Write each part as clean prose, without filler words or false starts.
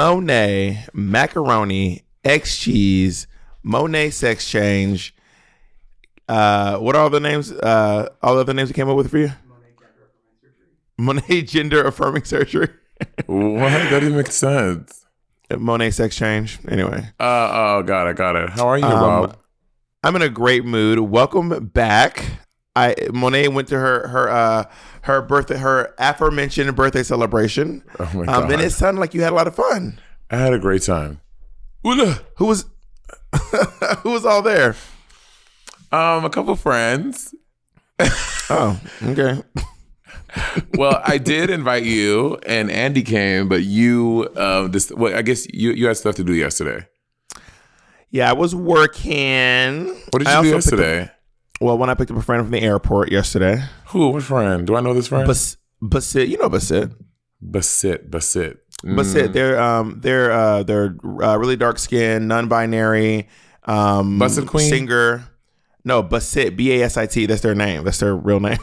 Monét, macaroni, X cheese, Monét sex change. What are all the names? All the other names you came up with for you? Monét gender affirming surgery. What? That didn't make sense. Monét sex change. Anyway. Got it. How are you, Rob? I'm in a great mood. Welcome back. Monét went to her birthday, her aforementioned birthday celebration. Oh my God. And it sounded like you had a lot of fun. I had a great time. Who was all there? A couple friends. Oh, okay. Well, I did invite you, and Andy came, but you, I guess you had stuff to do yesterday. Yeah, I was working. What did you do yesterday? When I picked up a friend from the airport yesterday. Who? What friend? Do I know this friend? Basit. You know Basit. Basit. Basit. They're really dark skinned, non-binary. Basit Queen? Singer. No, Basit. Basit. That's their name. That's their real name.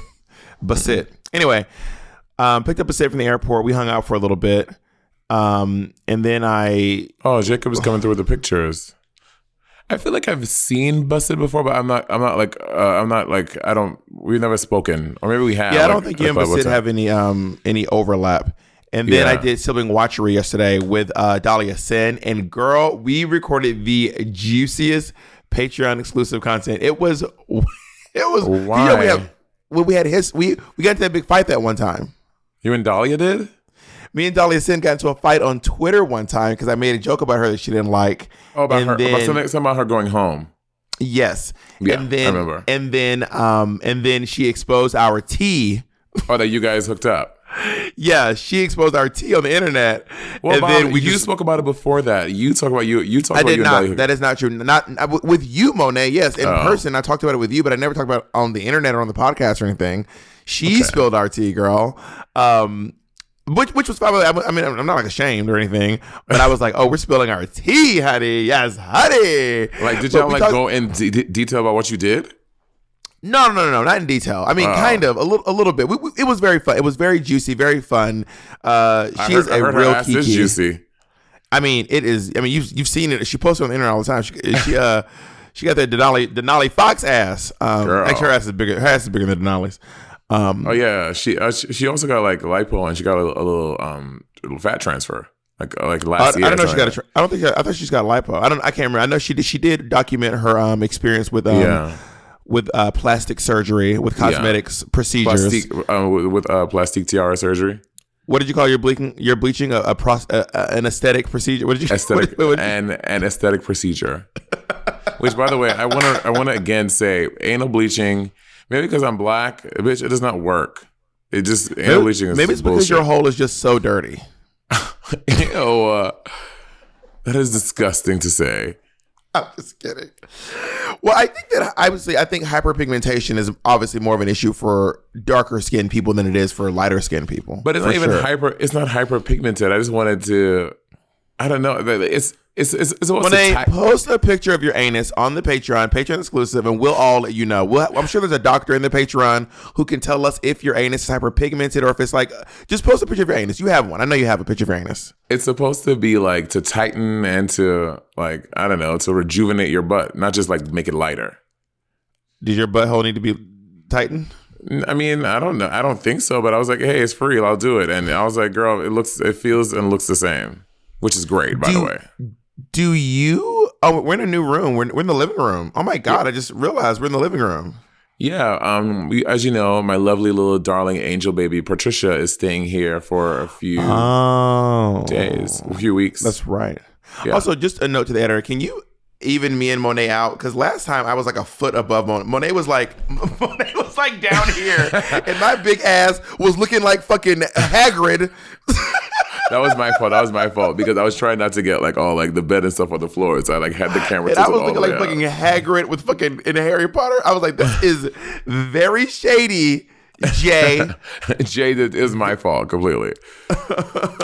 Basit. Anyway, picked up Basit from the airport. We hung out for a little bit. And then Jacob is coming through with the pictures. I feel like I've seen Basit before, but we've never spoken. Or maybe we have. Yeah, I don't think you and Basit have any overlap. And then I did Sibling Rivalry yesterday with Dahlia Sin. And girl, we recorded the juiciest Patreon exclusive content. It was Why? We got into that big fight that one time. You and Dahlia did? Me and Dahlia Sin got into a fight on Twitter one time because I made a joke about her that she didn't like. Oh, about something about her going home. Yes. Yeah, I remember. And then she exposed our tea. Oh, that you guys hooked up. Yeah, she exposed our tea on the internet. Well, and Bob, then you spoke about it before that. You talk about you. You talk about you. I did not. That is not true. Not with you, Monét. Yes, in person. I talked about it with you, but I never talked about it on the internet or on the podcast or anything. She spilled our tea, girl. Which was probably. I mean, I'm not like ashamed or anything, but I was like, "Oh, we're spilling our tea, honey. Yes, honey." Like, did y'all go in detail about what you did? No, not in detail. I mean, kind of a little bit. It was very fun. It was very juicy, very fun. She is a real kiki. Is juicy. I mean, it is. I mean, you've seen it. She posts it on the internet all the time. She got that Denali Fox ass. Actually, her ass is bigger. Her ass is bigger than Denali's. Oh yeah, she also got like lipo, and she got a little fat transfer. Like last year. I don't know. She got a. I don't think. I thought she's got lipo. I can't remember. I know she did document her experience with with plastic surgery, with cosmetics procedures, with plastic tiara surgery. What did you call your bleaching? An aesthetic procedure. What did you? Aesthetic an aesthetic procedure. Which, by the way, I want to again say, anal bleaching. Maybe because I'm black, bitch, it does not work. It just anal bleaching is maybe it's bullshit. Because your hole is just so dirty. Ew, that is disgusting to say. I'm just kidding. Well, I think that I think hyperpigmentation is obviously more of an issue for darker skinned people than it is for lighter skinned people. But it's not even it's not hyperpigmented. I just wanted to, I don't know. It's when they post a picture of your anus on the Patreon exclusive, and we'll all let you know. I'm sure there's a doctor in the Patreon who can tell us if your anus is hyperpigmented or if it's like, just post a picture of your anus. You have one. I know you have a picture of your anus. It's supposed to be like to tighten and to like, I don't know, to rejuvenate your butt, not just like make it lighter. Did your butthole need to be tightened? I mean, I don't know. I don't think so, but I was like, hey, it's free. I'll do it. And I was like, girl, it feels and looks the same, which is great, by the way. Do you? Oh, we're in a new room. We're in the living room. Oh my God! I just realized we're in the living room. Yeah. As you know, my lovely little darling angel baby Patricia is staying here for a few days, a few weeks. That's right. Yeah. Also, just a note to the editor: can you even me and Monét out? Because last time I was like a foot above Monét. Monét was like down here, and my big ass was looking like fucking Hagrid. That was my fault because I was trying not to get like all like the bed and stuff on the floor. So I like had the camera. And I was looking like fucking Hagrid with fucking in Harry Potter. I was like, this is very shady, Jay. Jay, that is my fault completely.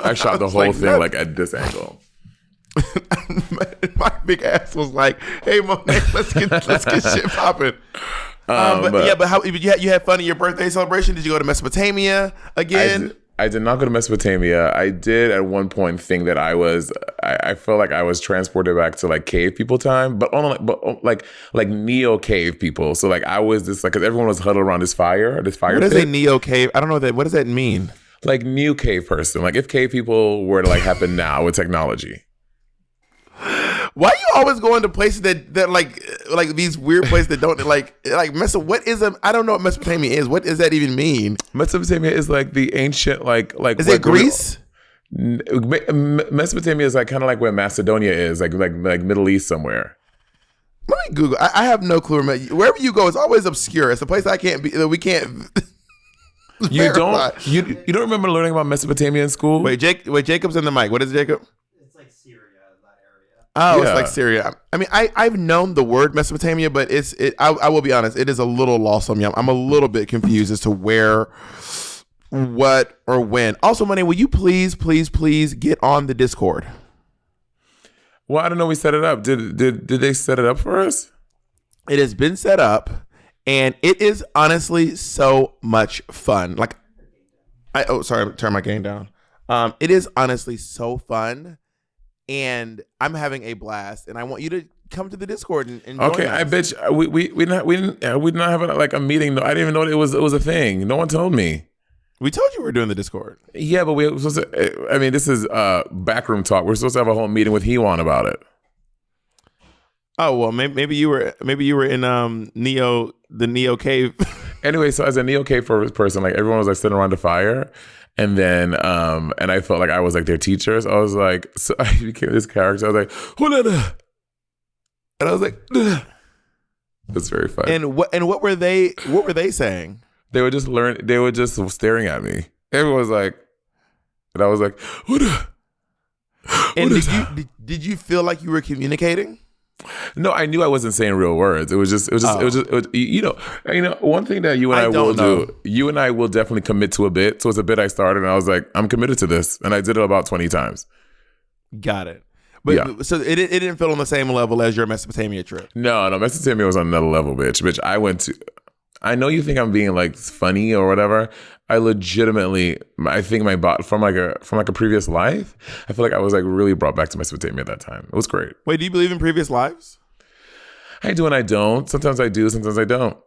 I shot the whole thing like at this angle. My big ass was like, "Hey, Monét, let's get shit popping." But how you had fun at your birthday celebration? Did you go to Mesopotamia again? I did not go to Mesopotamia. I did at one point think that I felt like I was transported back to like cave people time, but like neo cave people. So like I was this like, cause everyone was huddled around this fire What is a neo cave? I don't know what does that mean? Like new cave person. Like if cave people were to like happen now with technology. Why are you always going to places that like these weird places that don't like what is I don't know what Mesopotamia is. What does that even mean? Mesopotamia is like the ancient like is it Greece? Mesopotamia is like kind of like where Macedonia is, like Middle East somewhere. Let me Google. I have no clue. Wherever you go, it's always obscure. It's a place I can't be. We can't. You don't. You don't remember learning about Mesopotamia in school? Wait, Jacob's in the mic. What is Jacob? Oh, yeah. It's like Syria. I mean, I've known the word Mesopotamia, but I will be honest, it is a little lost on me. I'm a little bit confused as to where, what, or when. Also, Monét, will you please get on the Discord? Well, I don't know. We set it up. Did they set it up for us? It has been set up, and it is honestly so much fun. Like, turn my game down. It is honestly so fun. And I'm having a blast, and I want you to come to the Discord and join okay. us. I bet you, we didn't have like a meeting. I didn't even know it was a thing. No one told me. We told you we were doing the Discord. Yeah, but we were supposed to. I mean, this is backroom talk. We're supposed to have a whole meeting with Hewan about it. Oh well, maybe you were in the Neo cave. Anyway, so as a Neo cave person, like everyone was like sitting around the fire. And then, and I felt like I was like their teachers. I was like, so I became this character. I was like, Hulana. And I was like, it's very funny. And what were they saying? They were just staring at me. Everyone was like, and I was like, Hulana. And did you feel like you were communicating? No, I knew I wasn't saying real words. It was just you know, one thing that you and I will do, you and I will definitely commit to a bit. So it's a bit I started and I was like, I'm committed to this. And I did it about 20 times. Got it. But yeah. So it didn't feel on the same level as your Mesopotamia trip. No, Mesopotamia was on another level, bitch. I know you think I'm being like funny or whatever. I legitimately, I think from like a previous life, I feel like I was like really brought back to Mesopotamia at that time. It was great. Wait, do you believe in previous lives? I do and I don't. Sometimes I do, sometimes I don't.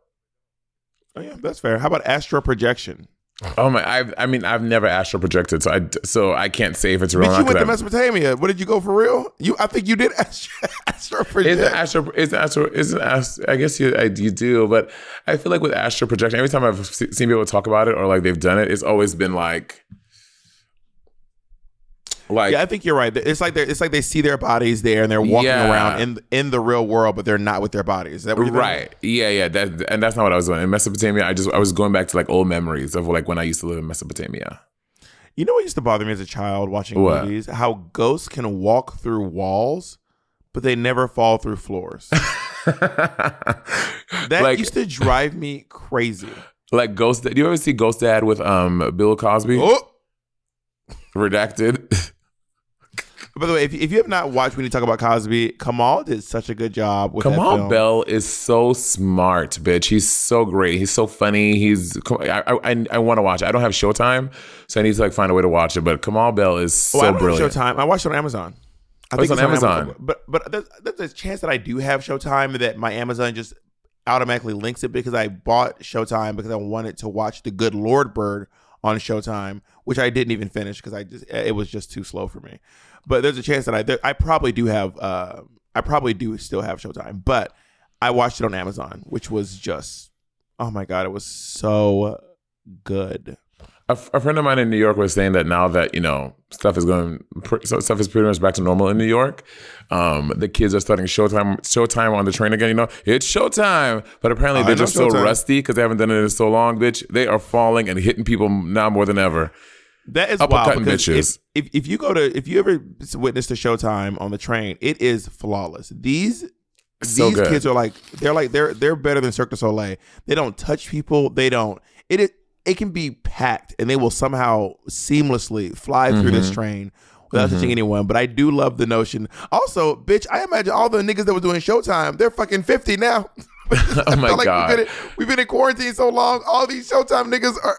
Oh yeah, that's fair. How about astral projection? Oh my! I've never astral projected, so I can't say if it's real. But you went to Mesopotamia. What did you go for real? I think you did astral project. I guess you do, but I feel like with astral projection, every time I've seen people talk about it or like they've done it, it's always been like. Yeah, I think you're right. It's like they see their bodies there and they're walking around in the real world, but they're not with their bodies. Is that what you're right? Yeah. That's not what I was doing in Mesopotamia. I was going back to like old memories of like when I used to live in Mesopotamia. You know what used to bother me as a child watching movies? How ghosts can walk through walls, but they never fall through floors. That used to drive me crazy. Like Ghost. Do you ever see Ghost Dad with Bill Cosby? Oh. Redacted. By the way, if you have not watched when you talk about Cosby, Kamal did such a good job with Kamal that film. Bell is so smart, bitch. He's so great. He's so funny. I want to watch it. I don't have Showtime, so I need to like find a way to watch it. But Kamal Bell is so brilliant. Have Showtime. I watched it on Amazon. I think it's on Amazon. But there's a chance that I do have Showtime, that my Amazon just automatically links it because I bought Showtime because I wanted to watch The Good Lord Bird on Showtime, which I didn't even finish because it was just too slow for me. But there's a chance that I probably do still have Showtime, but I watched it on Amazon, which was just, oh my God, it was so good. A friend of mine in New York was saying that now that, stuff is pretty much back to normal in New York. The kids are starting Showtime on the train again. It's Showtime, but apparently they're just so rusty because they haven't done it in so long, bitch. They are falling and hitting people now more than ever. That is wild because if you ever witness the Showtime on the train, it is flawless. These kids are they're better than Cirque du Soleil. They don't touch people. It can be packed and they will somehow seamlessly fly through this train without touching anyone. But I do love the notion. Also, bitch, I imagine all the niggas that were doing Showtime, they're fucking 50 now. Oh my God. We've been in quarantine so long. All these Showtime niggas are.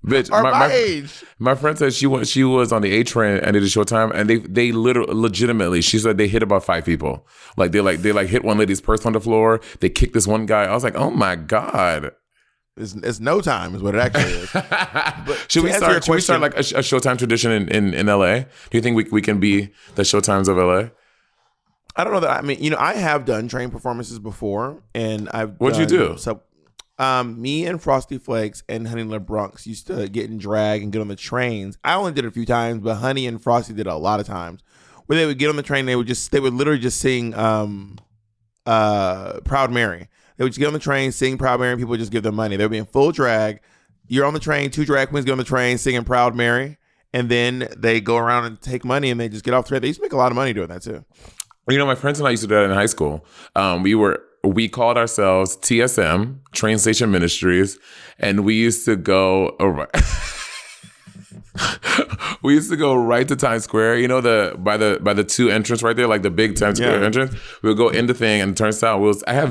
Bitch, are my age. My friend said she was on the A train and did a Showtime, and they literally, legitimately, she said they hit about 5 people. Like they hit one lady's purse on the floor. They kicked this one guy. I was like, oh my God. It's no time is what it actually is. But should we start like a Showtime tradition in LA? Do you think we can be the Showtimes of LA? I don't know that. I mean, I have done train performances before, and What'd you do? So, me and Frosty Flakes and Honey LeBronx used to get in drag and get on the trains. I only did it a few times, but Honey and Frosty did it a lot of times. Where they would get on the train, they would literally just sing Proud Mary. They would just get on the train, sing Proud Mary, and people would just give them money. They would be in full drag. You're on the train, 2 drag queens get on the train singing Proud Mary, and then they go around and take money, and they just get off the train. They used to make a lot of money doing that too. My friends and I used to do that in high school. We called ourselves TSM, Train Station Ministries, and we used to go we used to go right to Times Square, by the 2 entrance right there, like the big Times Square entrance. We would go in the thing, and it turns out I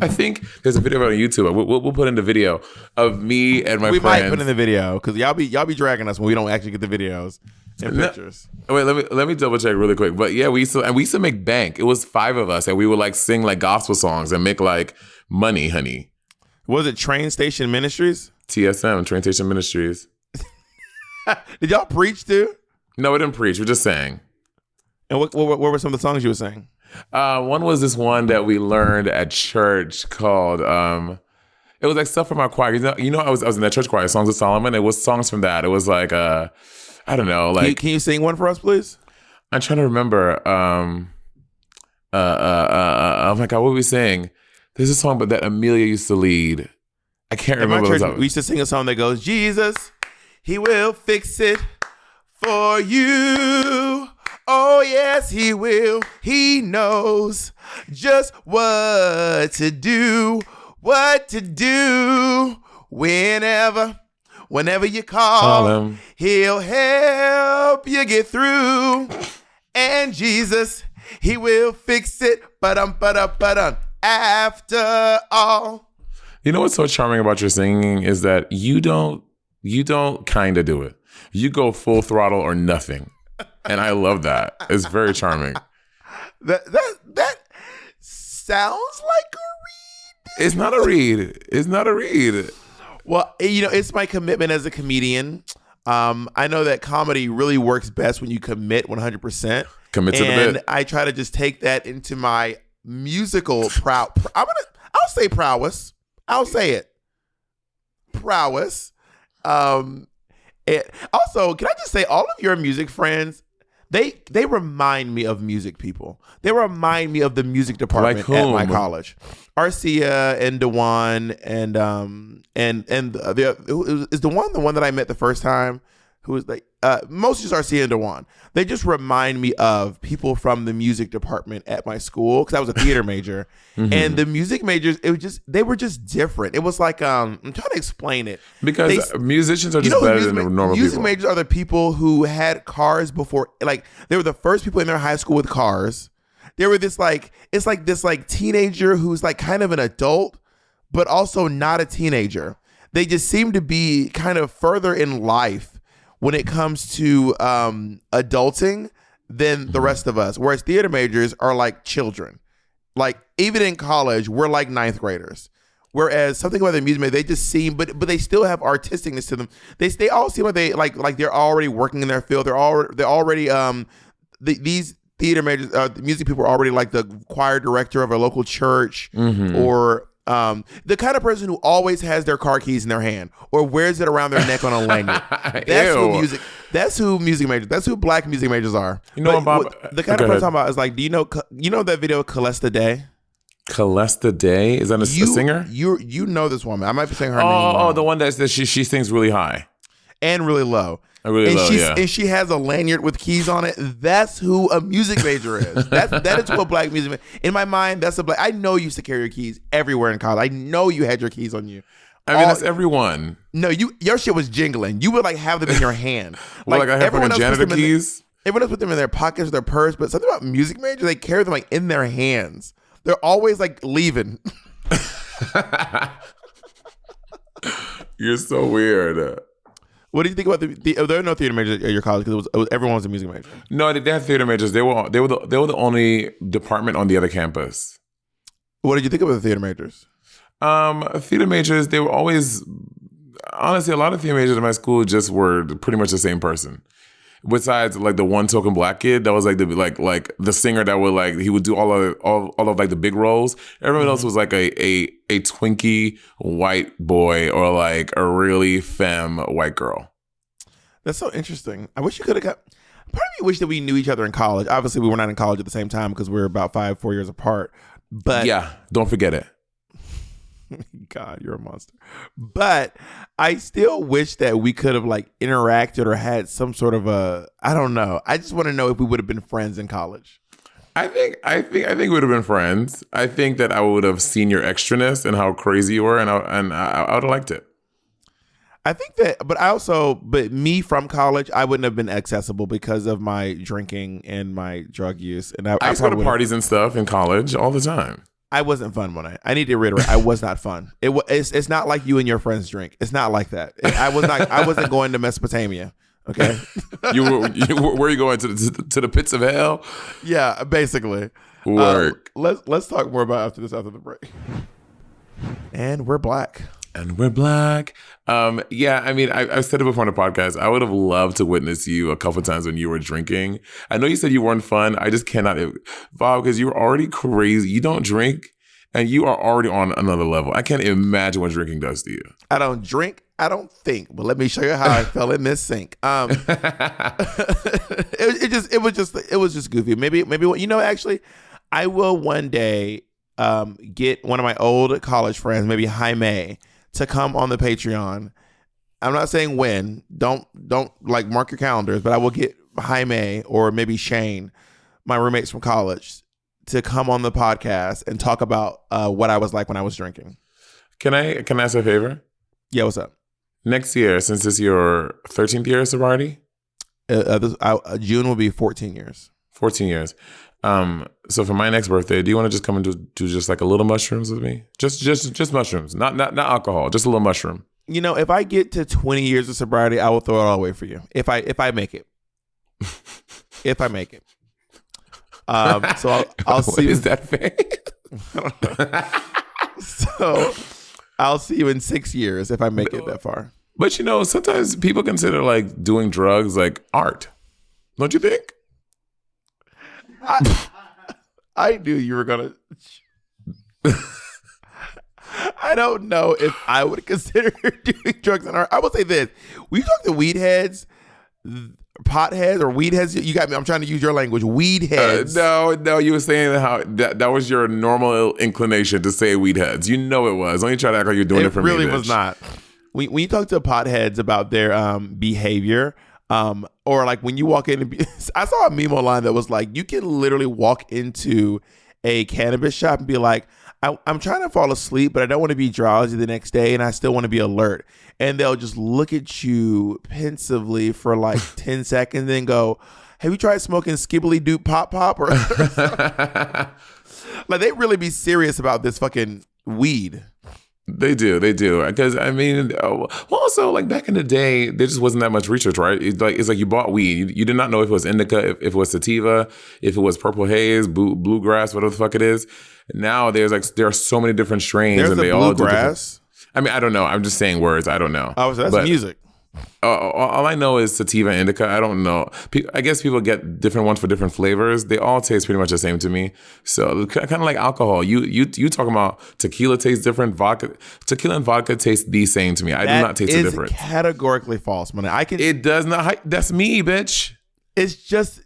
think there's a video on YouTube. We'll put in the video of me and my friends. We might put in the video because y'all be dragging us when we don't actually get the videos and pictures. Wait, let me double check really quick. But yeah, we used to make bank. It was 5 of us, and we would like sing like gospel songs and make like money, honey. Was it Train Station Ministries? TSM, Train Station Ministries. Did y'all preach too? No, we didn't preach. We just sang. And what were some of the songs you were singing? One was this one that we learned at church called. It was like stuff from our choir. I was in that church choir, Songs of Solomon. It was songs from that. It was like I don't know. Like, can you sing one for us, please? I'm trying to remember. Oh my God, what were we saying? There's a song, but that Amelia used to lead. I can't remember. Church, we used to sing a song that goes, Jesus, He will fix it for you. Oh, yes, He will. He knows just what to do. Whenever you call him, He'll help you get through. And Jesus, He will fix it. After all. You know what's so charming about your singing is that you don't kind of do it. You go full throttle or nothing. And I love that. It's very charming. That sounds like a read. It's not a read. It's not a read. Well, it's my commitment as a comedian. I know that comedy really works best when you commit 100%. Commit to the bit. And I try to just take that into my musical I'll say prowess. I'll say it. Prowess. Also, can I just say, all of your music friends, they remind me of music people. They remind me of the music department at my college. Arcia and Dewan and is the one that I met the first time, who was like most just Arcia and Dewan. They just remind me of people from the music department at my school, because I was a theater major. Mm-hmm. And the music majors, they were just different. It was like I'm trying to explain it, because musicians are just better than normal people. Music majors are the people who had cars before, like they were the first people in their high school with cars. They were this teenager who's like kind of an adult, but also not a teenager. They just seem to be kind of further in life when it comes to adulting than the rest of us. Whereas theater majors are like children. Like even in college, we're like 9th graders. Whereas something about the music major, they just seem, but they still have artisticness to them. They all seem like they like they're already working in their field. They're already these theater majors, the music people are already like the choir director of a local church, or the kind of person who always has their car keys in their hand or wears it around their neck on a lanyard. That's who music majors. That's who black music majors are. You know, Bob, the kind of person I'm talking about is like, do you know that video of Celesta Day? Celesta Day? Is that a singer? You know this woman. I might be saying her name wrong. Oh, the one that she sings really high and really low. And she has a lanyard with keys on it. That's who a music major is. That is who a black music major. In my mind, that's a black. I know you used to carry your keys everywhere in college. I know you had your keys on you. I mean, that's everyone. No, your shit was jingling. You would like have them in your hand. Like I have fucking janitor keys. Everyone else put them in their pockets or their purse, but something about music majors, they carry them like in their hands. They're always like leaving. You're so weird. What do you think about there are no theater majors at your college because everyone was a music major? No, they had theater majors. They were the only department on the other campus. What did you think about the theater majors? Theater majors, they were always, honestly, a lot of theater majors in my school just were pretty much the same person. Besides, like the one token black kid that was like the singer that would he would do all of like the big roles. Everyone else was like a twinky white boy or like a really femme white girl. That's so interesting. I wish you could have got. Part of me wish that we knew each other in college. Obviously, we were not in college at the same time because we were about 4 years apart. But yeah, don't forget it. God, you're a monster. But I still wish that we could have like interacted or had some sort of I don't know. I just want to know if we would have been friends in college. I think we would have been friends. I think that I would have seen your extraness and how crazy you were, and I would have liked it. I think that, but me from college, I wouldn't have been accessible because of my drinking and my drug use. And I used to go to parties and stuff in college all the time. I wasn't fun when I need to reiterate. I was not fun. It's not like you and your friends drink. It's not like that. I wasn't going to Mesopotamia. Okay. Where are you going to the pits of hell? Yeah, basically. Work. Let's talk more about after the break. And we're black. Yeah, I mean, I've said it before on the podcast. I would have loved to witness you a couple times when you were drinking. I know you said you weren't fun. I just cannot, Bob, because you're already crazy. You don't drink, and you are already on another level. I can't imagine what drinking does to you. I don't drink. I don't think. But let me show you how I fell in this sink. It was just goofy. Maybe actually, I will one day get one of my old college friends, maybe Jaime, to come on the Patreon. I'm not saying when. Don't like mark your calendars, but I will get Jaime or maybe Shane, my roommates from college, to come on the podcast and talk about what I was like when I was drinking. Can I ask a favor? Yeah, what's up? Next year, since it's your 13th year of sobriety? June will be 14 years. 14 years. So for my next birthday, do you want to just come and do just like a little mushrooms with me? Just mushrooms, not alcohol, just a little mushroom. You know, if I get to 20 years of sobriety, I will throw it all away for you. If I make it, if I make it. So I'll see. What is that fair? So I'll see you in 6 years if I make it that far. But you know, sometimes people consider like doing drugs like art. Don't you think? I knew you were gonna. I don't know if I would consider doing drugs and art. I will say this: when you talk to weed heads, pot heads, or weed heads, you got me. I'm trying to use your language. Weed heads. No, you were saying how that was your normal inclination to say weed heads. You know it was. Don't you try to act like you're doing it for me. It really was not. When you talk to pot heads about their behavior. Or like when you walk in, I saw a meme online that was like, you can literally walk into a cannabis shop and be like, I'm trying to fall asleep, but I don't want to be drowsy the next day, and I still want to be alert. And they'll just look at you pensively for like 10 seconds, and then go, have you tried smoking Skibbly Doop Pop Pop? Or like they really be serious about this fucking weed. They do. Because I mean, also like back in the day, there just wasn't that much research, right? It's like you bought weed, you did not know if it was indica, if it was sativa, if it was purple haze, bluegrass, whatever the fuck it is. Now there are so many different strains, there's and they all do different. I mean, I don't know. I'm just saying words. I don't know. Oh, so that's music. All I know is sativa and indica. I don't know. I guess people get different ones for different flavors. They all taste pretty much the same to me. So kind of like alcohol. You talking about tequila tastes different. Tequila and vodka taste the same to me. I do not taste the difference. That is categorically false, Monét. It does not. That's me, bitch. It's just.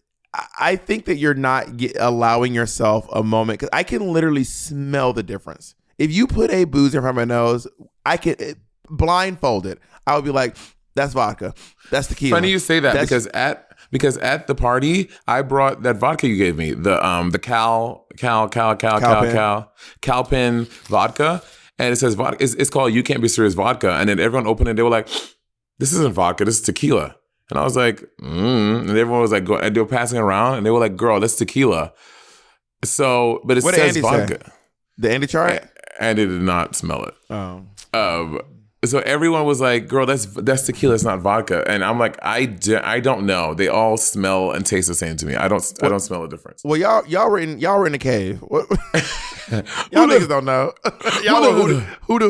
I think that you're not allowing yourself a moment, because I can literally smell the difference. If you put a booze in front of my nose, I can blindfolded. I would be like, that's vodka. That's tequila. Funny you say that, because at the party, I brought that vodka you gave me, the Calpin vodka, and it says vodka. It's called You Can't Be Serious vodka, and then everyone opened it. They were like, this isn't vodka. This is tequila. And I was like, and everyone was like, and they were passing it around, and they were like, girl, that's tequila. So, but it says vodka. Did Andy try it? Andy did not smell it. Oh. So everyone was like, "Girl, that's tequila. It's not vodka." And I'm like, I don't know. They all smell and taste the same to me. I don't smell a difference. Well, y'all were in the cave. What? Y'all niggas don't know. Y'all know who the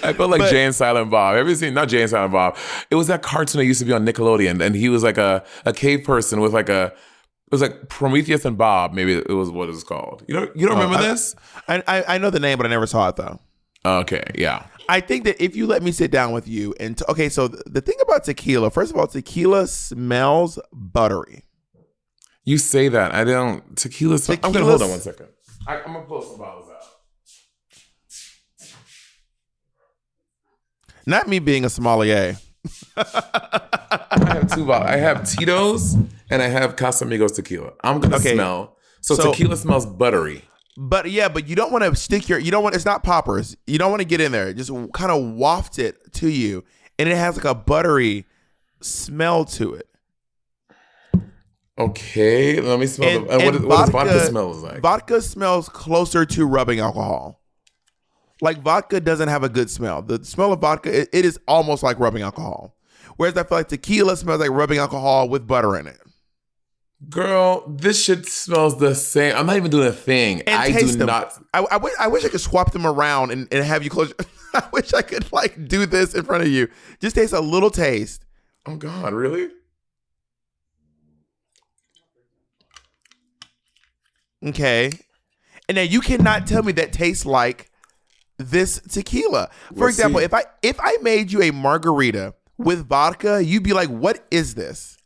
I felt like Jay and Silent Bob. Have you seen, not Jay and Silent Bob? It was that cartoon that used to be on Nickelodeon, and he was like a cave person with like it was like Prometheus and Bob. Maybe it was what it was called. You don't remember this? I know the name, but I never saw it though. Okay, yeah. I think that if you let me sit down with you and okay, so the thing about tequila, first of all, tequila smells buttery. You say that. I don't. Tequila. I'm gonna hold on 1 second. I'm gonna pull some bottles out. Not me being a sommelier. I have 2 bottles. I have Tito's and I have Casamigos tequila. I'm gonna smell. So tequila smells buttery. But yeah, but you don't want to stick it's not poppers. You don't want to get in there. Just kind of waft it to you. And it has like a buttery smell to it. Okay, let me smell. What does vodka smell like? Vodka smells closer to rubbing alcohol. Like vodka doesn't have a good smell. The smell of vodka, it is almost like rubbing alcohol. Whereas I feel like tequila smells like rubbing alcohol with butter in it. Girl, this shit smells the same. I'm not even doing a thing. And I do them. Not. I wish I could swap them around and have you close. I wish I could like do this in front of you. Just taste a little taste. Oh God, really? Okay. And now you cannot tell me that tastes like this tequila. For example, if I made you a margarita with vodka, you'd be like, "What is this?"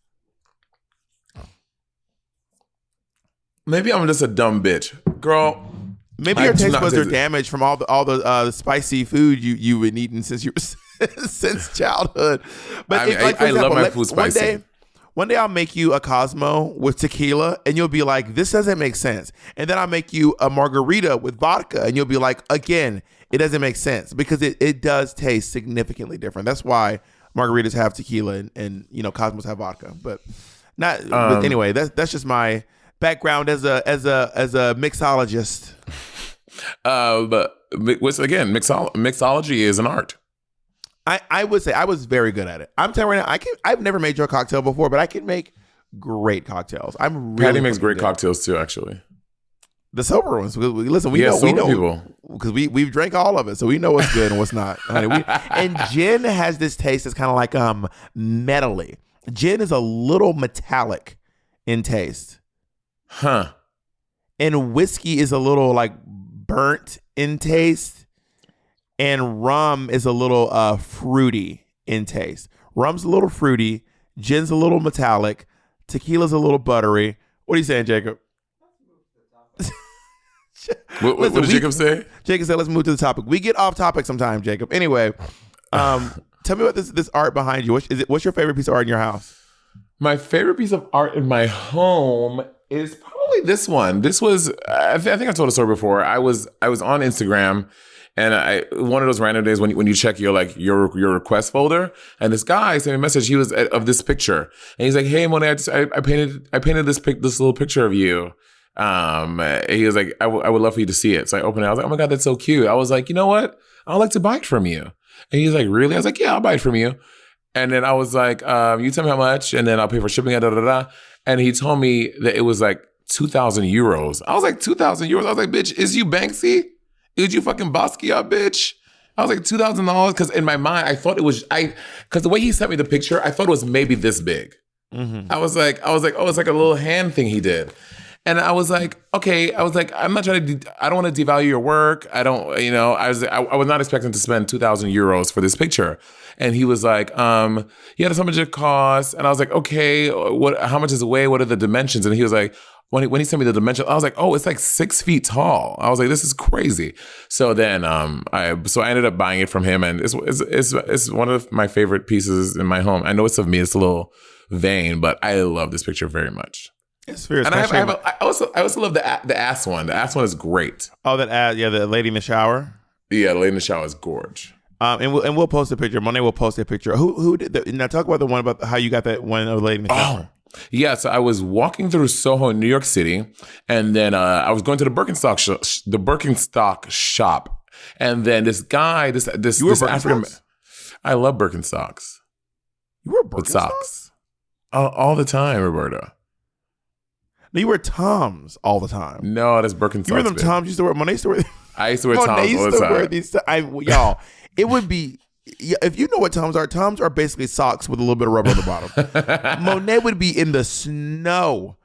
Maybe I'm just a dumb bitch, girl. Maybe your taste buds are damaged from all the spicy food you've been eating since childhood. But I love my food spicy. One day I'll make you a Cosmo with tequila, and you'll be like, "This doesn't make sense." And then I'll make you a margarita with vodka, and you'll be like, "Again, it doesn't make sense," because it does taste significantly different. That's why margaritas have tequila and Cosmos have vodka. But not. But anyway, that's just my background as a mixologist. But again, mixology is an art. I would say I was very good at it. I'm telling you right now, I've never made your cocktail before, but I can make great cocktails. Patty makes great cocktails too, actually. The sober ones. Listen, we know people because we've drank all of it, so we know what's good and what's not. Honey, and gin has this taste that's kind of like metally. Gin is a little metallic in taste. Huh. And whiskey is a little like burnt in taste. And rum is a little fruity in taste. Rum's a little fruity. Gin's a little metallic. Tequila's a little buttery. What are you saying, Jacob? What did Jacob say? Jacob said, "Let's move to the topic." We get off topic sometimes, Jacob. Anyway, tell me about this art behind you. What's your favorite piece of art in your house? My favorite piece of art in my home is probably this one. This was I think I told a story before. I was on Instagram. And one of those random days when you check your request folder, and this guy sent me a message. He was of this picture, and he's like, "Hey, Monét, I painted this little picture of you." He was like, I would love for you to see it." So I opened it. I was like, "Oh my God, that's so cute." I was like, "You know what? I'd like to buy it from you." And he's like, "Really?" I was like, "Yeah, I'll buy it from you." And then I was like, "You tell me how much, and then I'll pay for shipping." And he told me that it was like 2,000 euros. I was like, 2,000 euros. I was like, "Bitch, is you Banksy? Is you fucking Basquiat, bitch?" I was like, $2,000? Because in my mind, I thought it was, because the way he sent me the picture, I thought it was maybe this big. Mm-hmm. I was like, oh, it's like a little hand thing he did. And I was like, okay, I'm not trying to, I don't want to devalue your work. I don't, I was not expecting to spend 2,000 euros for this picture. And he was like, yeah, that's how much it costs. And I was like, okay, how much does it weigh? What are the dimensions? And he was like, when he sent me the dimension, I was like, oh, it's like 6 feet tall. I was like, this is crazy. So then I ended up buying it from him, and it's one of my favorite pieces in my home. I know it's of me, it's a little vain, but I love this picture very much. It's fierce. And I also love the ass one. The ass one is great. Oh, that ass, yeah, the lady in the shower. Yeah, the lady in the shower is gorge. And we'll post a picture. Monét will post a picture. Who did now? Talk about the one about how you got that one of the lady in the shower. Yeah, so I was walking through Soho in New York City, and then I was going to the Birkenstock shop, And then this guy, this African, I love Birkenstocks. You wear Birkenstocks? All the time, Roberta. No, you wear Toms all the time. No, that's Birkenstocks. You wear them Toms. You used to wear. Monet used to wear. I used to wear Toms all the time. Monet used to wear these. Y'all, it would be. If you know what Toms are basically socks with a little bit of rubber on the bottom. Monet would be in the snow.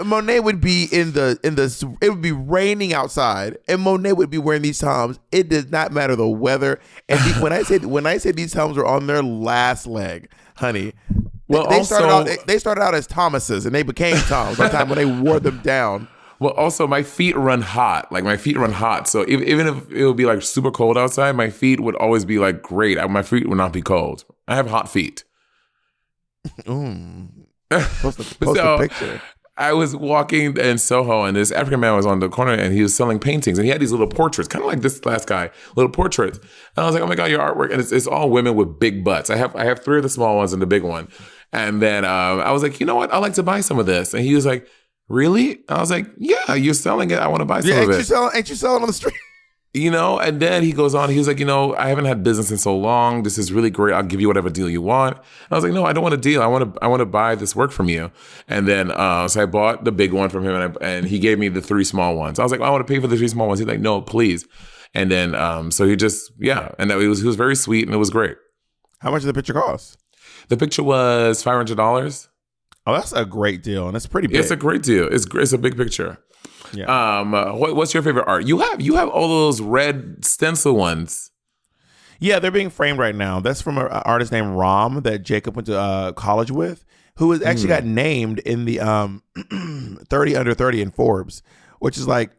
Monet would be in the. It would be raining outside, and Monet would be wearing these Toms. It does not matter the weather. And when I said these Toms were on their last leg, honey. Well, they started out as Thomases, and they became Toms by the time when they wore them down. Well, also, my feet run hot. Like, my feet run hot. So even if it would be, like, super cold outside, my feet would always be, like, great. My feet would not be cold. I have hot feet. Post a picture. I was walking in Soho, and this African man was on the corner, and he was selling paintings, and he had these little portraits, kind of like this last guy, little portraits. And I was like, oh my God, your artwork. And it's all women with big butts. I have 3 of the small ones and the big one. And then I was like, you know what? I'd like to buy some of this. And he was like, really? I was like, yeah, you're selling it. I want to buy some of it. Ain't you selling on the street? You know, and then he goes on, he was like, you know, I haven't had business in so long. This is really great. I'll give you whatever deal you want. And I was like, no, I don't want a deal. I want to buy this work from you. And then, so I bought the big one from him, and he gave me the 3 small ones. I was like, I want to pay for the 3 small ones. He's like, no, please. And then, so he just, and he was very sweet, and it was great. How much did the picture cost? The picture was $500. Oh, that's a great deal, and it's pretty big. It's a great deal. It's a big picture. Yeah. What's your favorite art? You have all those red stencil ones. Yeah, they're being framed right now. That's from an artist named Rom that Jacob went to college with, who was actually got named in the 30 under 30 in Forbes, which is like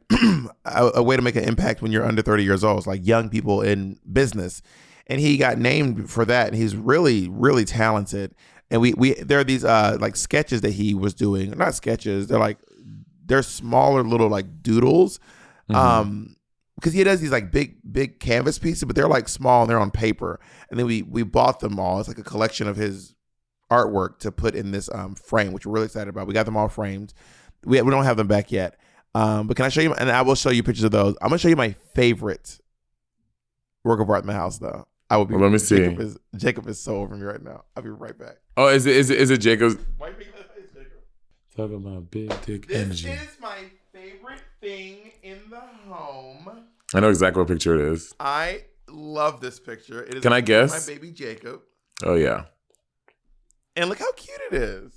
a way to make an impact when you're under 30 years old. It's like young people in business. And he got named for that. And he's really, really talented. And there are these like sketches that he was doing. Not sketches. They're smaller little like doodles. Because he does these like big canvas pieces, but they're like small and they're on paper. And then we bought them all. It's like a collection of his artwork to put in this frame, which we're really excited about. We got them all framed. We don't have them back yet. But can I show you? And I will show you pictures of those. I'm gonna show you my favorite work of art in the house, though. I will be. Well, let me see. Jacob is so over me right now. I'll be right back. Oh, is it Jacob's? Why are you making that face, Jacob? Talking about big dick this energy. This is my favorite thing in the home. I know exactly what picture it is. I love this picture. It is. Can I guess? My baby Jacob. Oh yeah. And look how cute it is.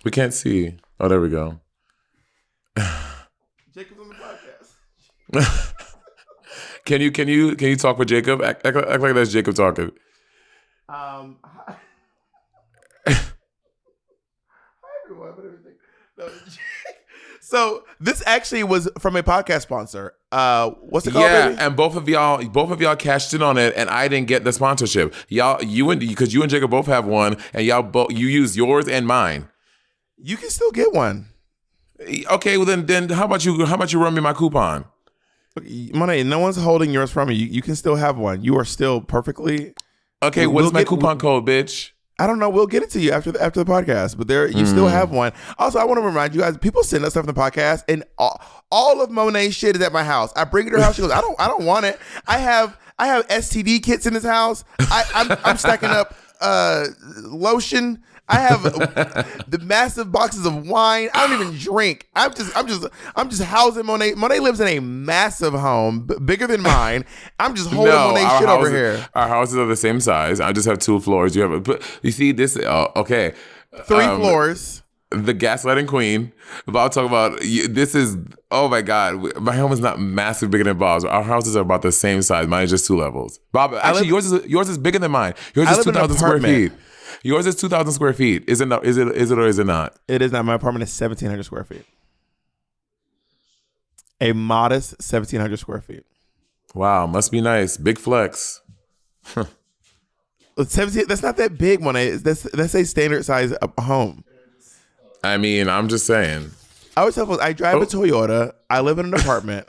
We can't see. Oh, there we go. Jacob's on the podcast. Can you talk with Jacob? Act like that's Jacob talking. Hi everyone. No, so this actually was from a podcast sponsor. What's it called? Yeah, baby? and both of y'all cashed in on it, and I didn't get the sponsorship. Because you and Jacob both have one, and you use yours and mine. You can still get one. Okay, well then how about you run me my coupon? Money, no one's holding yours from you. You can still have one. You are still perfectly okay. What's my coupon code, bitch? I don't know. We'll get it to you after the podcast. But you still have one. Also, I want to remind you guys. People send us stuff in the podcast, and all of Monet's shit is at my house. I bring it to her house. She goes, I don't want it. I have STD kits in this house. I'm stacking up lotion. I have the massive boxes of wine. I don't even drink. I'm just housing Monet. Monet lives in a massive home, bigger than mine. I'm just holding Monet shit over here. Our houses are the same size. I just have 2 floors. You see this? Okay, 3 floors. The gaslighting queen. But I'll talk about this is. Oh my God, my home is not massive bigger than Bob's. Our houses are about the same size. Mine is just 2 levels. Bob, actually, yours is bigger than mine. Yours is 2,000 square feet. Yours is 2,000 square feet. Is it or is it not? It is not. My apartment is 1,700 square feet. A modest 1,700 square feet. Wow, must be nice. Big flex. 17. That's not that big, Monet. That's a standard size home. I mean, I'm just saying. I drive a Toyota. I live in an apartment.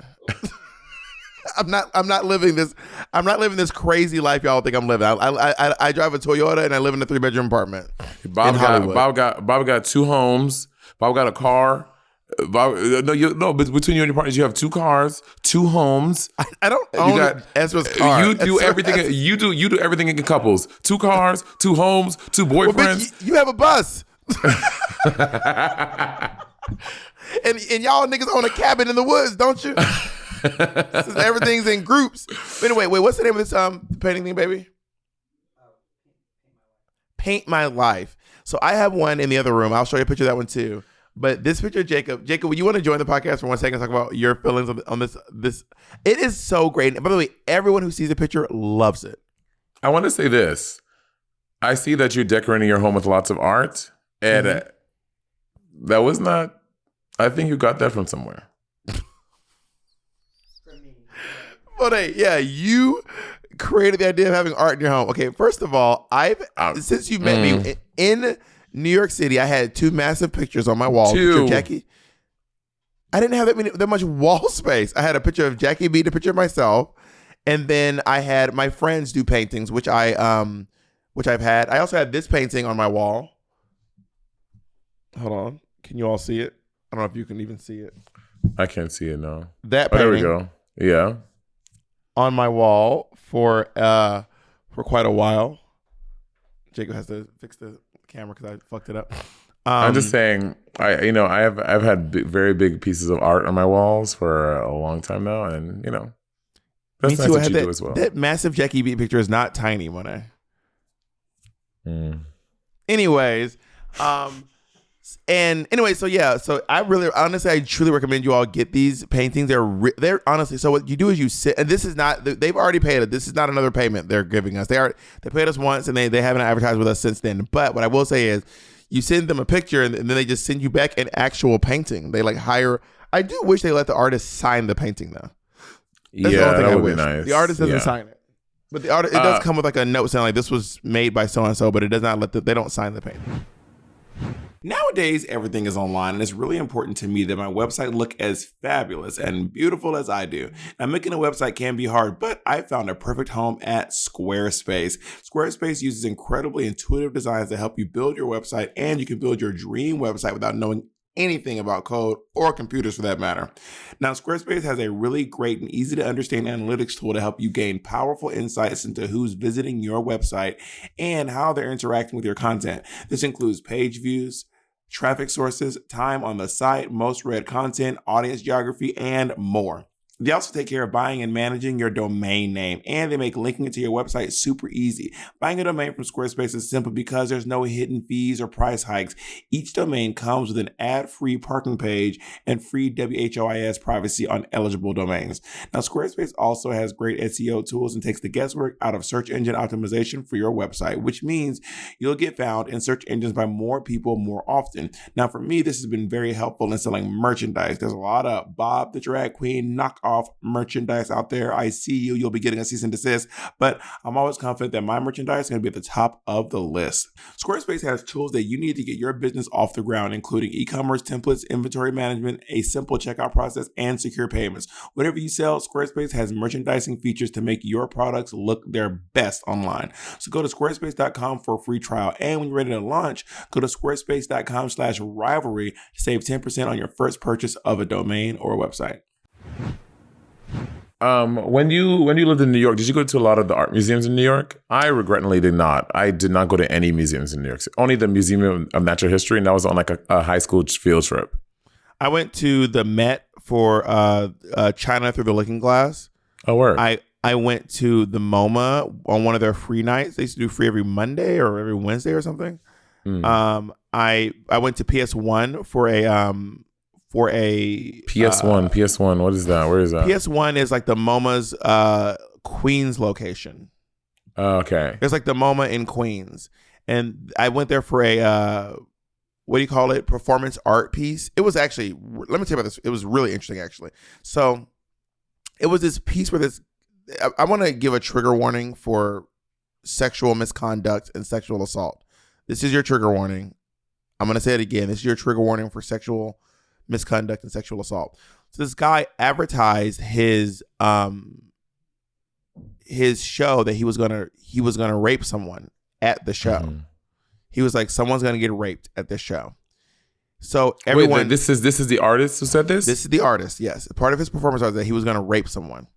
I'm not living this crazy life y'all think I'm living. I drive a Toyota and I live in a 3-bedroom apartment. Bob got 2 homes. Bob got a car. But between you and your partners, you have 2 cars, 2 homes. I don't own Ezra's car. You do everything. You do everything in couples. 2 cars, 2 homes, 2 boyfriends. Well, bitch, you have a bus. and y'all niggas own a cabin in the woods, don't you? Everything's in groups. But anyway, wait, what's the name of this painting thing, baby? Paint My Life. So I have one in the other room. I'll show you a picture of that one too. But this picture of Jacob, would you want to join the podcast for 1 second and talk about your feelings on this? It is so great. And by the way, everyone who sees the picture loves it. I want to say this. I see that you're decorating your home with lots of art. And that was not, I think you got that from somewhere. Monét, yeah, you created the idea of having art in your home. Okay, first of all, since you met me in New York City, I had 2 massive pictures on my wall. 2. Picture of Jackie. I didn't have that much wall space. I had a picture of Jackie B, a picture of myself, and then I had my friends do paintings, which I've had. I also had this painting on my wall. Hold on, can you all see it? I don't know if you can even see it. I can't see it, no. That painting. There we go. Yeah. On my wall for quite a while. Jacob has to fix the camera because I fucked it up. I'm just saying, I've had very big pieces of art on my walls for a long time now, and that's nice that you do as well. That massive Jackie B picture is not tiny, Monét. Anyways, so I truly recommend you all get these paintings. They're honestly, so what you do is you sit, and this is not, they've already paid it. This is not another payment they're giving us. They paid us once, and they haven't advertised with us since then. But what I will say is, you send them a picture, and then they just send you back an actual painting. They hire. I do wish they let the artist sign the painting though. That's the only thing that I would wish. be nice. The artist doesn't sign it. But the artist, it does come with a note saying this was made by so and so, but it does not they don't sign the painting. Nowadays, everything is online, and it's really important to me that my website look as fabulous and beautiful as I do. Now, making a website can be hard, but I found a perfect home at Squarespace. Squarespace uses incredibly intuitive designs to help you build your website, and you can build your dream website without knowing anything about code or computers for that matter. Now, Squarespace has a really great and easy to understand analytics tool to help you gain powerful insights into who's visiting your website and how they're interacting with your content. This includes page views, traffic sources, time on the site, most read content, audience geography, and more. They also take care of buying and managing your domain name, and they make linking it to your website super easy. Buying a domain from Squarespace is simple because there's no hidden fees or price hikes. Each domain comes with an ad-free parking page and free WHOIS privacy on eligible domains. Now, Squarespace also has great SEO tools and takes the guesswork out of search engine optimization for your website, which means you'll get found in search engines by more people more often. Now, for me, this has been very helpful in selling merchandise. There's a lot of Bob the Drag Queen knockoff merchandise out there. I see you. You'll be getting a cease and desist, but I'm always confident that my merchandise is going to be at the top of the list. Squarespace has tools that you need to get your business off the ground, including e-commerce templates, inventory management, a simple checkout process, and secure payments. Whatever you sell, Squarespace has merchandising features to make your products look their best online. So go to squarespace.com for a free trial. And when you're ready to launch, go to squarespace.com/rivalry to save 10% on your first purchase of a domain or a website. When you lived in New York, did you go to a lot of the art museums in New York? I regretfully did not. I did not go to any museums in New York City. Only the Museum of Natural History, and that was on like a high school field trip. I went to the Met for China Through the Looking Glass. Oh, word. I went to the MoMA on one of their free nights. They used to do free every Monday or every Wednesday or something. I went to PS1 for a PS1. What is that? Where is that? PS1 is like the MoMA's Queens location. Okay. It's like the MoMA in Queens. And I went there for a, performance art piece. It was actually, let me tell you about this. It was really interesting, actually. So it was this piece where I want to give a trigger warning for sexual misconduct and sexual assault. This is your trigger warning. I'm going to say it again. This is your trigger warning for sexual misconduct and sexual assault. So this guy advertised his show that he was gonna rape someone at the show. He was like, someone's gonna get raped at this show. So everyone. Wait, this is the artist who said this? This is the artist. Yes, part of his performance art is that he was going to rape someone.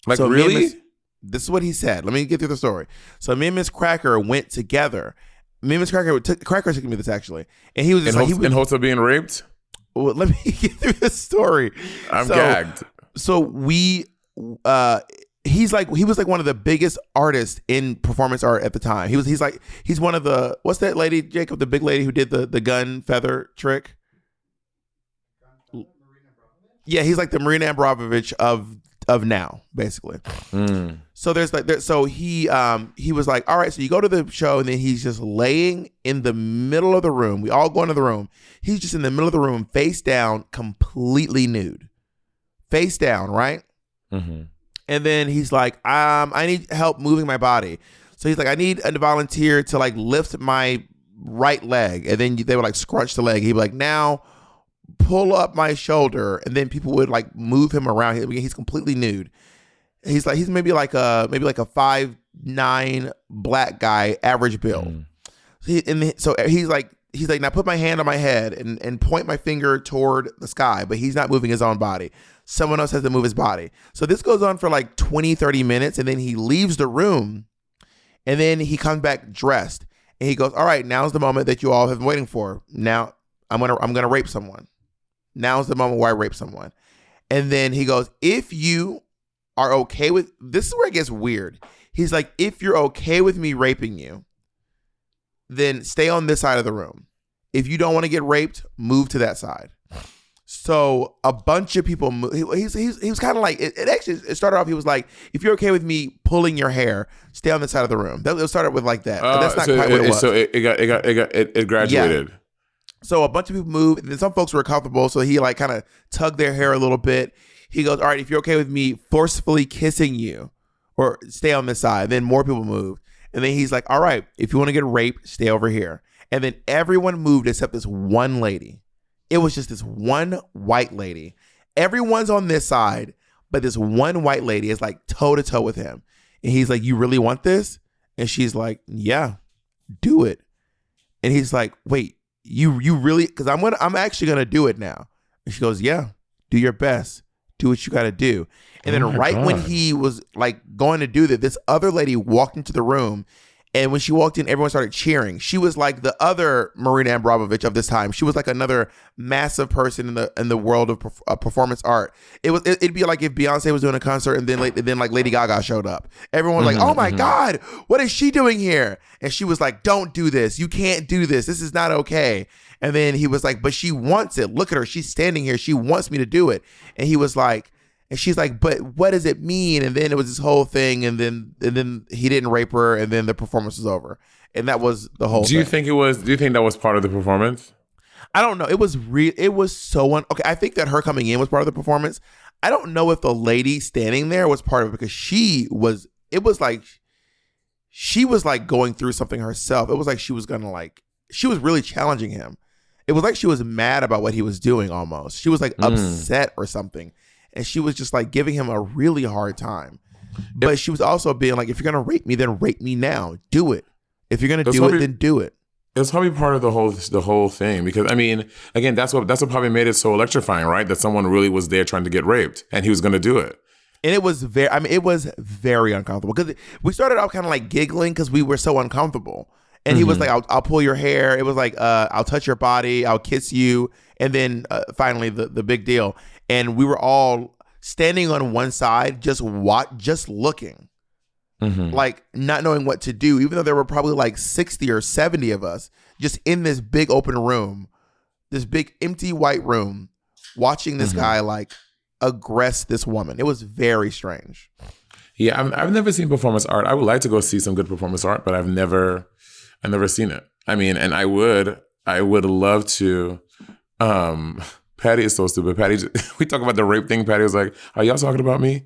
Like, so really? This is what he said. Let me get through the story. So me and Miss Cracker went together. Me and Miss Cracker took me this actually, and he was just in hopes of being raped. Well, let me get through the story. I'm gagged. So we, he was like one of the biggest artists in performance art at the time. He's one of the, what's that lady, Jacob, the big lady who did the gun feather trick? Yeah, he's like the Marina Abramović of now, basically. So he was like, all right, so you go to the show, and then he's just laying in the middle of the room. We all go into the room. He's just in the middle of the room, face down, completely nude. Face down, right? Mm-hmm. And then he's like, I need help moving my body. So he's like, I need a volunteer to like lift my right leg. And then they would like scrunch the leg. He'd be like, now pull up my shoulder. And then people would like move him around. He's completely nude. He's maybe like a 5'9" black guy, average build. So he's like, now put my hand on my head and point my finger toward the sky, but he's not moving his own body. Someone else has to move his body. So this goes on for like 20, 30 minutes, and then he leaves the room, and then he comes back dressed, and he goes, all right, now's the moment that you all have been waiting for. Now I'm gonna rape someone. Now's the moment where I rape someone. And then he goes, if you are okay with, this is where it gets weird. He's like, if you're okay with me raping you, then stay on this side of the room. If you don't want to get raped, move to that side. So a bunch of people moved. He was kind of like, it started off, he was like, if you're okay with me pulling your hair, stay on this side of the room. It started with like that. That's not quite what it was. So it graduated. Yeah. So a bunch of people moved, and then some folks were comfortable, so he like kind of tugged their hair a little bit. He goes, all right, if you're okay with me forcefully kissing you, or stay on this side. Then more people moved. And then he's like, all right, if you want to get raped, stay over here. And then everyone moved except this one lady. It was just this one white lady. Everyone's on this side, but this one white lady is like toe to toe with him. And he's like, you really want this? And she's like, yeah, do it. And he's like, wait, you really, because I'm actually gonna do it now. And she goes, yeah, do your best. Do what you gotta do. And then when he was like going to do that, this other lady walked into the room, and when she walked in, everyone started cheering. She was like the other Marina Abramović of this time. She was like another massive person in the world of performance art. It'd be like if Beyonce was doing a concert, and then like Lady Gaga showed up. Everyone was like, oh my God, what is she doing here? And she was like, don't do this. You can't do this. This is not okay. And then he was like, but she wants it. Look at her. She's standing here. She wants me to do it. And he was like, and she's like, but what does it mean? And then it was this whole thing, and then he didn't rape her, and then the performance was over. And that was the whole thing. Do you think that was part of the performance? I don't know. It was so okay. I think that her coming in was part of the performance. I don't know if the lady standing there was part of it, because she was like going through something herself. It was like she was really challenging him. It was like she was mad about what he was doing almost. She was like upset or something. And she was just like giving him a really hard time. But she was also being like, if you're going to rape me, then rape me now. Do it. If you're going to do it, then do it. It's probably part of the whole thing, because I mean, again, that's what probably made it so electrifying, right? That someone really was there trying to get raped, and he was going to do it. And it was very uncomfortable, because we started off kind of like giggling because we were so uncomfortable. And he was like, I'll pull your hair. It was like, I'll touch your body. I'll kiss you. And then finally the big deal. And we were all standing on one side, just looking, like not knowing what to do, even though there were probably like 60 or 70 of us just in this big open room, this big empty white room, watching this guy like aggress this woman. It was very strange. Yeah, I've never seen performance art. I would like to go see some good performance art, but I've never seen it. I mean, and I would love to. Patty is so stupid. Patty, we talk about the rape thing. Patty was like, "Are y'all talking about me?"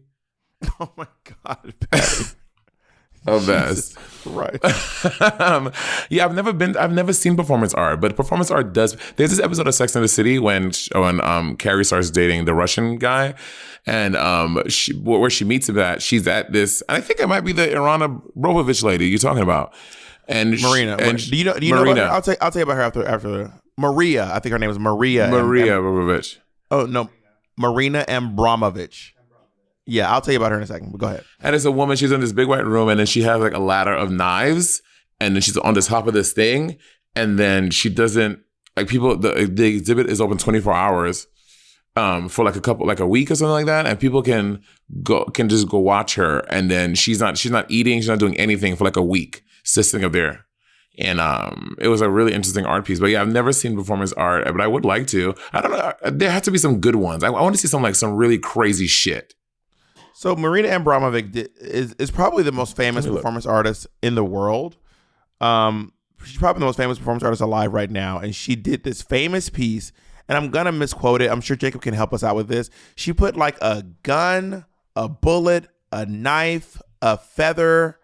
Oh my God, Patty. Oh, best. Right. Yeah, I've never seen performance art, but performance art does. There's this episode of Sex and the City when Carrie starts dating the Russian guy, and where she meets him at, she's at this. I think it might be the Irina Abramović lady you're talking about, and Marina. Do you know Marina. about her? I'll tell you about her after. Maria. I think her name is Maria. Maria Abramović. Oh no, Marina Abramović. Yeah, I'll tell you about her in a second. But go ahead. And it's a woman. She's in this big white room, and then she has like a ladder of knives, and then she's on the top of this thing, and then she doesn't like people. The exhibit is open 24 hours, for like a week or something like that, and people can just go watch her, and then she's not eating, she's not doing anything for like a week, sitting up there. And it was a really interesting art piece. But yeah, I've never seen performance art, but I would like to. I don't know. There has to be some good ones. I want to see some really crazy shit. So Marina Abramović is probably the most famous performance artist in the world. She's probably the most famous performance artist alive right now. And she did this famous piece, and I'm going to misquote it. I'm sure Jacob can help us out with this. She put like a gun, a bullet, a knife, a feather,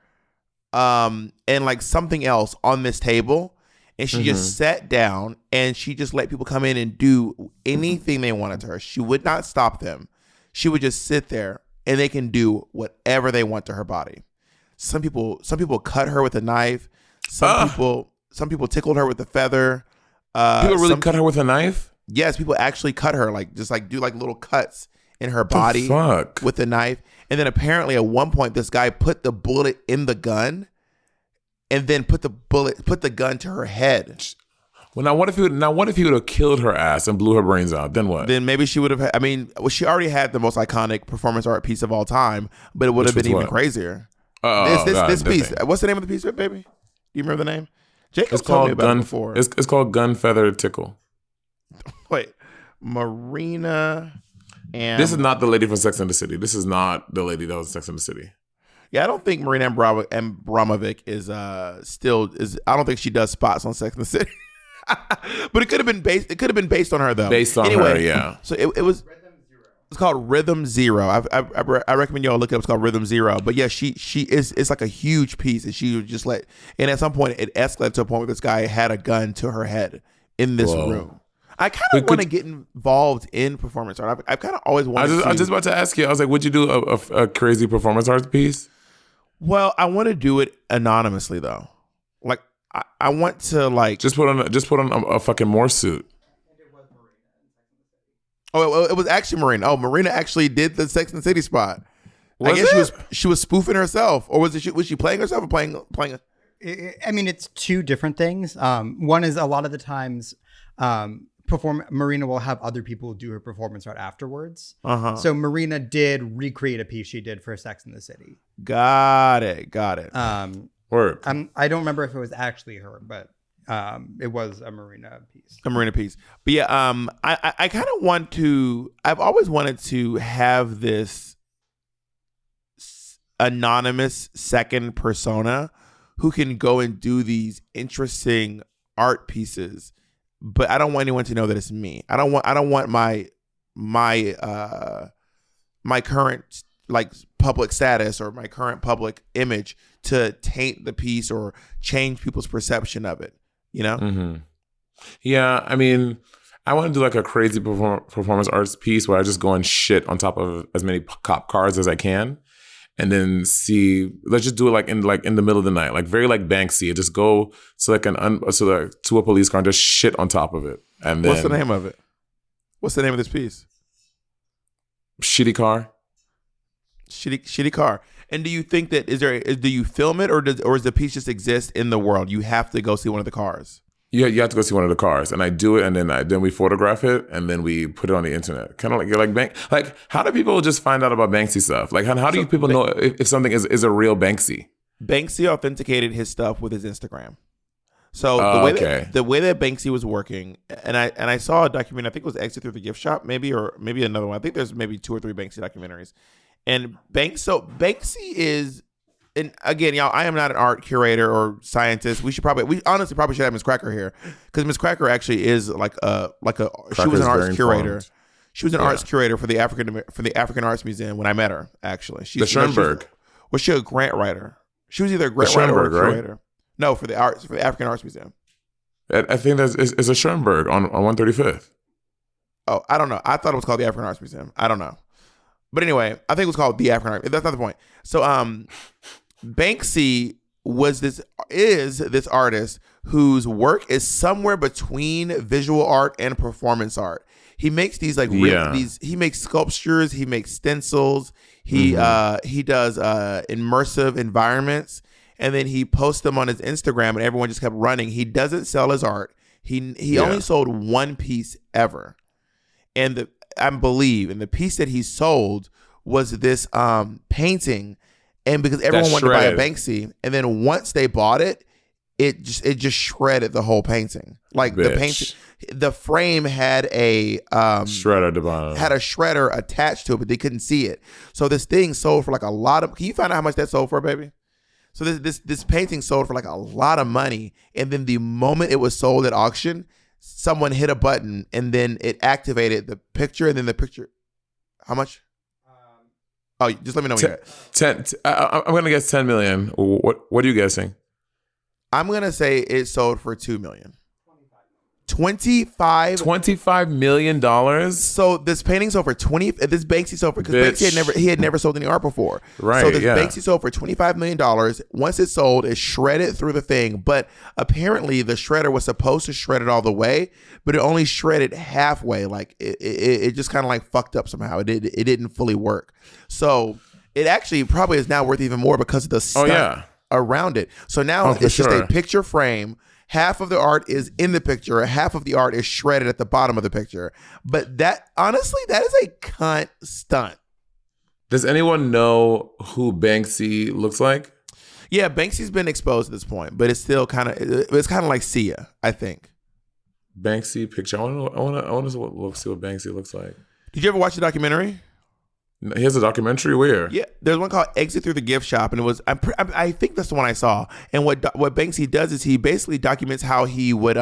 and like something else on this table. And she just sat down and she just let people come in and do anything they wanted to her. She would not stop them. She would just sit there and they can do whatever they want to her body. Some people cut her with a knife. Some people tickled her with a feather. People really cut her with a knife? Yes, people actually cut her, do little cuts in her body with a knife. And then apparently at one point this guy put the bullet in the gun and then put the gun to her head. Well, now what if he would have killed her ass and blew her brains out? Then what? Then maybe she would have. She already had the most iconic performance art piece of all time, but it would have been even crazier. This piece. Thing. What's the name of the piece, baby? Do you remember the name? Jacob told me about it before. It's called Gun Feather Tickle. Wait, Marina. And this is not the lady from Sex and the City. This is not the lady that was in Sex and the City. Yeah, I don't think Marina Abramović is. I don't think she does spots on Sex and the City. But it could have been based. It could have been based on her though. Based on her, yeah. So it was. It's called Rhythm Zero. I recommend y'all look it up. It's called Rhythm Zero. But yeah, she is. It's like a huge piece, and she would just let. And at some point, it escalated to a point where this guy had a gun to her head in this room. I kind of want to get involved in performance art. I've kind of always wanted. I was just about to ask you. I was like, would you do a crazy performance art piece? Well, I want to do it anonymously though. Like I want to just put on a fucking Morse suit. Oh, it was actually Marina. Oh, Marina actually did the Sex and the City spot. I guess she was spoofing herself, or was she playing herself or playing? I mean, it's two different things. One is a lot of the times, Marina will have other people do her performance art afterwards. So Marina did recreate a piece she did for Sex and the City. Got it. Word. I don't remember if it was actually her, but it was a Marina piece. But yeah, I kind of want to. I've always wanted to have this anonymous second persona who can go and do these interesting art pieces, but I don't want anyone to know that it's me. I don't want my current public status or my current public image to taint the piece or change people's perception of it. You know? Mm-hmm. Yeah, I mean, I want to do a crazy performance arts piece where I just go and shit on top of as many cop cars as I can, and then see. Let's just do it in the middle of the night, very Banksy. Just go to to a police car and just shit on top of it. And then, what's the name of it? What's the name of this piece? Shitty car. Shitty car. And do you think that do you film it or does the piece just exist in the world? You have to go see one of the cars. Yeah, you have to go see one of the cars, and I do it, and then we photograph it, and then we put it on the internet. Kind of how do people just find out about Banksy stuff? How do people know if something is a real Banksy? Banksy authenticated his stuff with his Instagram. So the way that Banksy was working, and I saw a documentary. I think it was Exit Through the Gift Shop, maybe another one. I think there's maybe 2 or 3 Banksy documentaries. And Banksy is, and again, y'all, I am not an art curator or scientist. We honestly probably should have Miss Cracker here, because Miss Cracker actually is she was an arts curator. She was an arts curator for the African Arts Museum when I met her. Actually, the Schoenberg. Was she a grant writer? She was either a grant writer or a curator. Right? No, for the African Arts Museum. I think it's a Schoenberg on 135th. Oh, I don't know. I thought it was called the African Arts Museum. I don't know. But anyway, I think it was called the African Art. That's not the point. So Banksy is this artist whose work is somewhere between visual art and performance art. He makes these like he makes sculptures, he makes stencils, he does immersive environments, and then he posts them on his Instagram, and everyone just kept running. He doesn't sell his art. He only sold one piece ever, and I believe the piece that he sold was this painting, and because everyone wanted to buy a Banksy, and then once they bought it, it just shredded the whole painting. Like the painting, the frame had a shredder at the bottom. Had a shredder attached to it, but they couldn't see it. So this thing sold for like a lot of. Can you find out how much that sold for, baby? So this painting sold for like a lot of money, and then the moment it was sold at auction, someone hit a button, and then it activated the picture, and then the picture. How much? Oh, just let me know when you're at. I'm gonna guess 10 million. What are you guessing? I'm gonna say it sold for $2 million. $25 million. So this painting sold for this Banksy sold for, because Banksy had never sold any art before. Right. So this Banksy sold for $25 million. Once it sold, it shredded through the thing. But apparently the shredder was supposed to shred it all the way, but it only shredded halfway. Like it just kind of like fucked up somehow. It didn't fully work. So it actually probably is now worth even more because of the stuff around it. So now it's just a picture frame. Half of the art is in the picture. Half of the art is shredded at the bottom of the picture. But that, honestly, that is a cunt stunt. Does anyone know who Banksy looks like? Yeah, Banksy's been exposed at this point, but it's still kind of like Sia, I think. Banksy picture. I want to see what Banksy looks like. Did you ever watch the documentary? He has a documentary where? Yeah, there's one called Exit Through the Gift Shop, and it was I think that's the one I saw. And what Banksy does is he basically documents how he would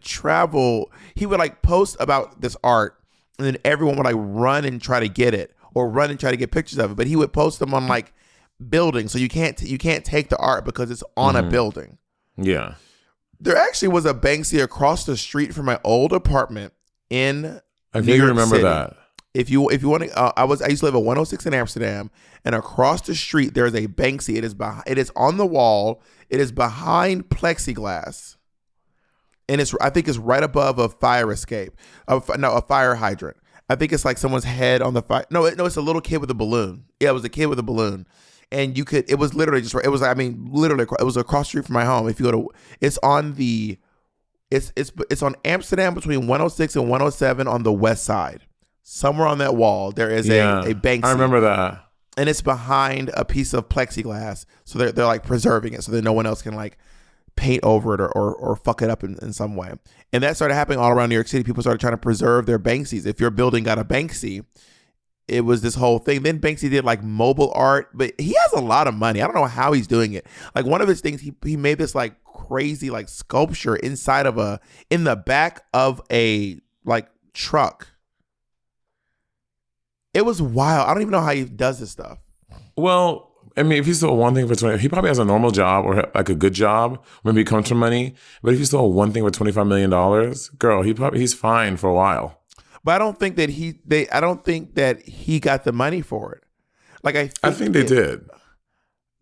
travel. He would like post about this art, and then everyone would like run and try to get it, or run and try to get pictures of it. But he would post them on like buildings, so you can't take the art because it's on a building. Yeah, there actually was a Banksy across the street from my old apartment in I think I remember City. That. If you want to, I used to live at 106 in Amsterdam, and across the street there is a Banksy. It is on the wall. It is behind plexiglass, and I think it's right above a fire escape. A fire hydrant. I think it's like someone's head on the fire. No, it's a little kid with a balloon. Yeah, it was a kid with a balloon, and it was literally just. It was literally it was across the street from my home. If you go to, it's on Amsterdam between 106 and 107 on the west side. Somewhere on that wall, there is a Banksy. I remember that. And it's behind a piece of plexiglass. So they're like preserving it so that no one else can like paint over it or fuck it up in some way. And that started happening all around New York City. People started trying to preserve their Banksys. If your building got a Banksy, it was this whole thing. Then Banksy did like mobile art, but he has a lot of money. I don't know how he's doing it. Like one of his things, he made this like crazy like sculpture in the back of a like truck. It was wild. I don't even know how he does this stuff. Well, I mean, if he sold one thing for 20, he probably has a normal job or like a good job. Maybe he comes from money. But if he sold one thing for $25 million, girl, he's fine for a while. But I don't think that he got the money for it. Like I think they did.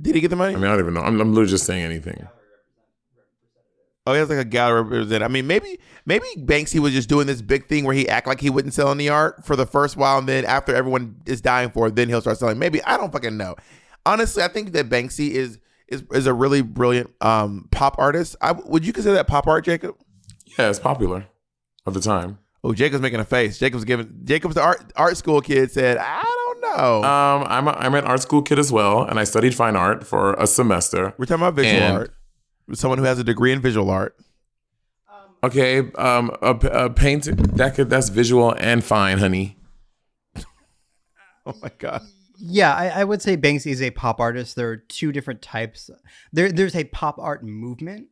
Did he get the money? I mean, I don't even know. I'm literally just saying anything. Oh, he has like a gallery representative. I mean, maybe Banksy was just doing this big thing where he act like he wouldn't sell any art for the first while, and then after everyone is dying for it, then he'll start selling. Maybe, I don't fucking know. Honestly, I think that Banksy is a really brilliant pop artist. Would you consider that pop art, Jacob? Yeah, it's popular at the time. Oh, Jacob's making a face. Jacob's the art school kid said, I don't know. I'm an art school kid as well, and I studied fine art for a semester. We're talking about visual art. Someone who has a degree in visual art. Okay, a painting that's visual and fine, honey. Oh my god. Yeah, I would say Banksy is a pop artist. There are two different types. There's a pop art movement,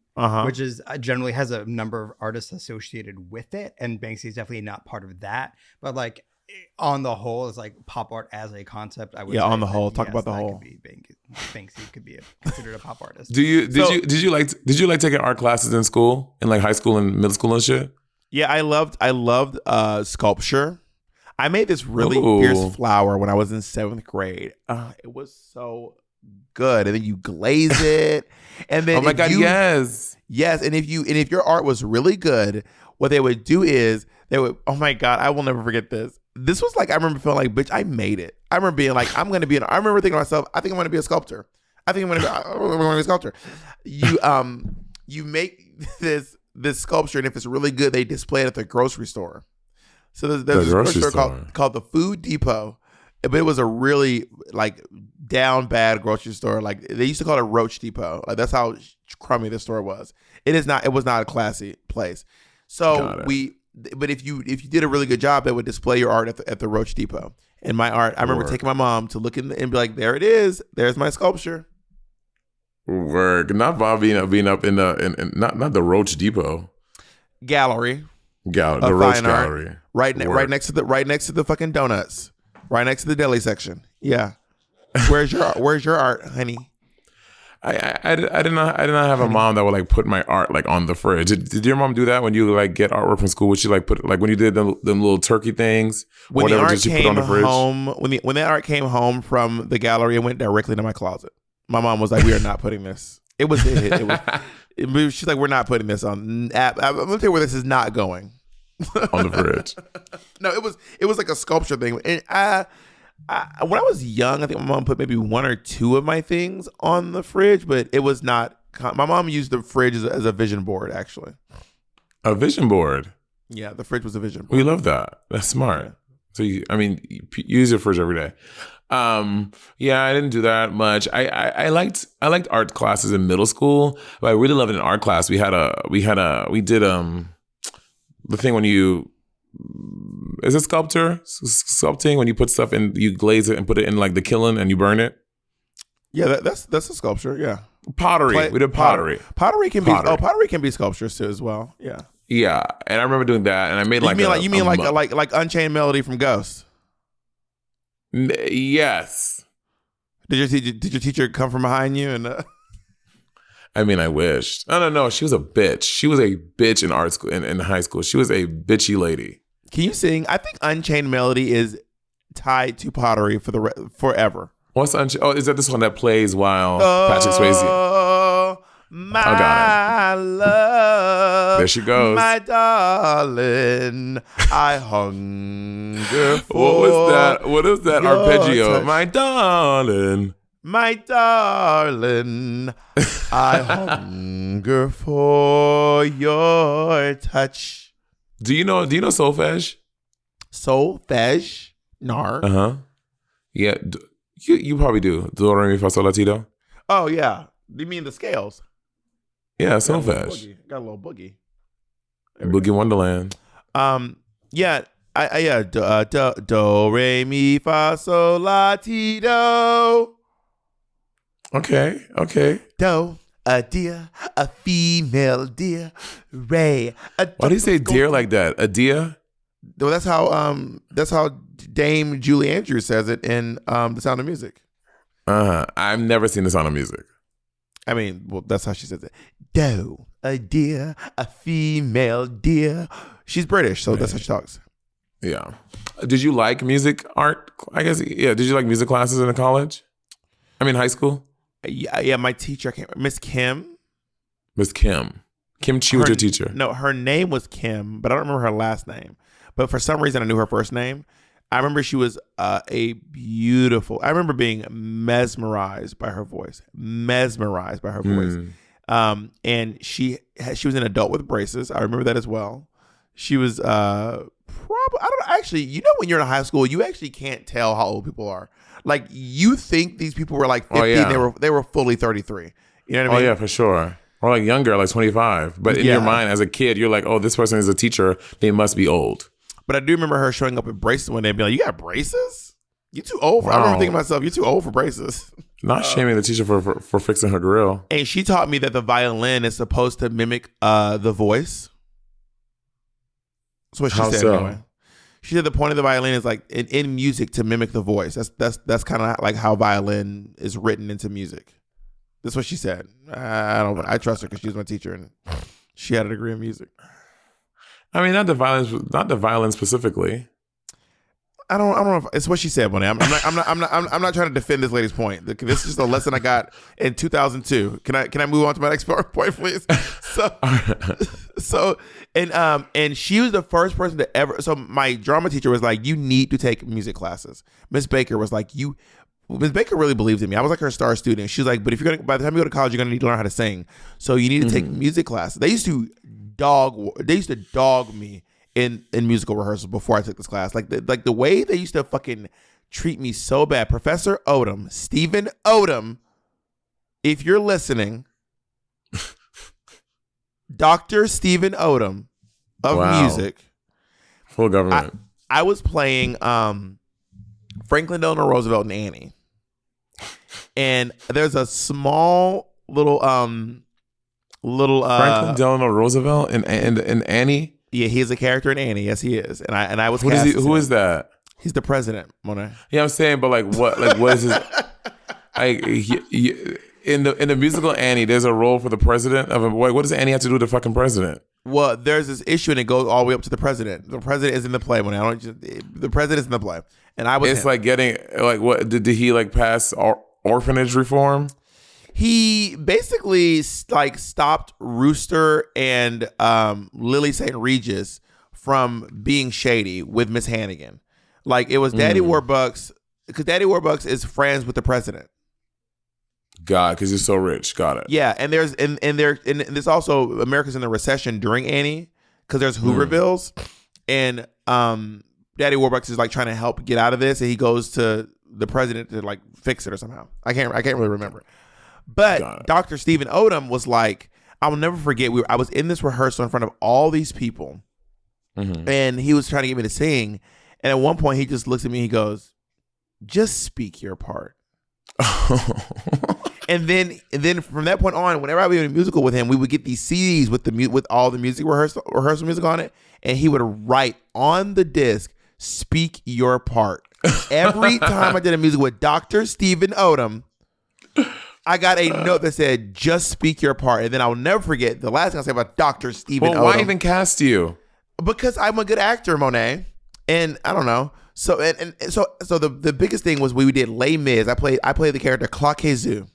which is generally has a number of artists associated with it, and Banksy is definitely not part of that. But like on the whole, it's like pop art as a concept. I would say on the whole, talk about the whole. Banksy could be considered a pop artist. Did you like taking art classes in school, in like high school and middle school and shit? Yeah, I loved sculpture. I made this really fierce flower when I was in 7th grade. It was so good, and then you glaze it, and then Oh my God, yes. yes, and if your art was really good, what they would do is they would, oh my God, I will never forget this. This was like, I remember feeling like, bitch, I made it. I remember being like, I remember thinking to myself, I think I'm going to be a sculptor. I think I'm going to be a sculptor. You make this sculpture, and if it's really good, they display it at the grocery store. So there's this grocery store called the Food Depot, but it was a really like down bad grocery store. Like they used to call it Roach Depot. Like that's how crummy the store was. It was not a classy place. So but if you did a really good job, they would display your art at the Roach Depot. And my art, I remember taking my mom to look in and be like, there it is. There's my sculpture. Work. Not Bob being up in not the Roach Depot. Gallery. The Roach Gallery. Right next to the fucking donuts. Right next to the deli section. Yeah. Where's your art, honey? I did not have a mom that would like put my art like on the fridge. Did your mom do that when you like get artwork from school? Would she like put like when you did them little turkey things? When the art came home, when that art came home from the gallery, it went directly to my closet. My mom was like, "We are not putting this." She's like, "We're not putting this on." I'm gonna tell you where this is not going. On the fridge. No, it was like a sculpture thing. And when I was young, I think my mom put maybe one or two of my things on the fridge, but it was not. My mom used the fridge as a vision board, actually. A vision board? Yeah, the fridge was a vision board. We love that. That's smart. So, you use your fridge every day. Yeah, I didn't do that much. I liked art classes in middle school, but I really loved an art class. We did the thing when you. Is it sculpting when you put stuff in, you glaze it and put it in like the kiln and you burn it? Yeah, that's a sculpture. Yeah, pottery. We did pottery. Pottery can be sculptures too as well. Yeah. Yeah, and I remember doing that, and I made like like Unchained Melody from Ghost. Yes. Did your teacher come from behind you and? I mean, I wished. No. She was a bitch. She was a bitch in art school, in high school. She was a bitchy lady. Can you sing? I think Unchained Melody is tied to pottery forever. What's Unchained? Oh, is that this one that plays while Patrick Swayze? Oh, my love. There she goes. My darling, I hunger for. What is that arpeggio? Touch. My darling. My darling, I hunger for your touch. Do you know solfege? Solfege? Nar. Uh-huh. Yeah, you probably do. Do, re, mi, fa, sol, la, ti, do. Oh, yeah. You mean the scales? Yeah, solfege. Got a little boogie. Boogie Wonderland. Yeah. Do, re, mi, fa, sol, la, ti, do. Okay. Do, a deer, a female deer, Ray. Why do you say deer like that? A deer? Well, that's how Dame Julie Andrews says it in The Sound of Music. I've never seen The Sound of Music. I mean, well, that's how she says it. Do, a deer, a female deer. She's British, so that's how she talks. Yeah. Did you like music art? I guess, yeah. Did you like music classes in college? I mean, high school? Yeah, my teacher, Miss Kim. Miss Kim. Kim Chi was your teacher? No, her name was Kim, but I don't remember her last name. But for some reason, I knew her first name. I remember she was I remember being mesmerized by her voice. And she was an adult with braces. I remember that as well. She was when you're in high school, you actually can't tell how old people are. Like, you think these people were like 50 and they were fully 33. You know what I mean? Oh, yeah, for sure. Or like younger, like 25. But in your mind as a kid, you're like, oh, this person is a teacher. They must be old. But I do remember her showing up with braces one day and being like, you got braces? You too old for, I remember thinking to myself, you're too old for braces. Not shaming the teacher for fixing her grill. And she taught me that the violin is supposed to mimic the voice. That's what she said anyway. She said the point of the violin is like in music to mimic the voice. That's kind of like how violin is written into music. That's what she said. I trust her because she was my teacher and she had a degree in music. I mean, not the violin specifically. I don't know if it's what she said, Monét. I'm not trying to defend this lady's point. This is just a lesson I got in 2002. Can I move on to my next point, please? And she was the first person to ever. So my drama teacher was like, you need to take music classes. Miss Baker was like, Miss Baker really believed in me. I was like her star student. She was like, but if you're gonna, by the time you go to college, you're gonna need to learn how to sing. So you need to take music classes. They used to dog me in musical rehearsal before I took this class. Like the way they used to fucking treat me so bad. Professor Odom, Stephen Odom, if you're listening, Dr. Stephen Odom of music. Full government. I was playing Franklin Delano Roosevelt and Annie. And there's a small little Franklin Delano Roosevelt and Annie. Yeah, he's a character in Annie. Yes, he is. And I was. Who is that? He's the president, Monét. Yeah, I'm saying, but what is his? In the musical Annie, there's a role for the president of a. What does Annie have to do with the fucking president? Well, there's this issue, and it goes all the way up to the president. The president is in the play, Monét. The president is in the play, and I was. It's like getting what did he pass orphanage reform? He basically stopped Rooster and Lily St. Regis from being shady with Miss Hannigan. Like it was Daddy Warbucks, because Daddy Warbucks is friends with the president. God, because he's so rich. Got it. Yeah, and there's also America's in the recession during Annie, because there's Hoovervilles, and Daddy Warbucks is trying to help get out of this, and he goes to the president to fix it or somehow. I can't really remember. But Dr. Stephen Odom was like, I will never forget. I was in this rehearsal in front of all these people, and he was trying to get me to sing. And at one point, he just looks at me. He goes, "Just speak your part." and then from that point on, whenever I would be in a musical with him, we would get these CDs with all the music rehearsal music on it, and he would write on the disc, "Speak your part." Every time I did a musical with Dr. Stephen Odom, I got a note that said, "Just speak your part." And then I'll never forget the last thing I say about Dr. Stephen Odom. Why even cast you? Because I'm a good actor, Monét. And I don't know. So so the biggest thing was we did Les Mis. I played the character Claquezou.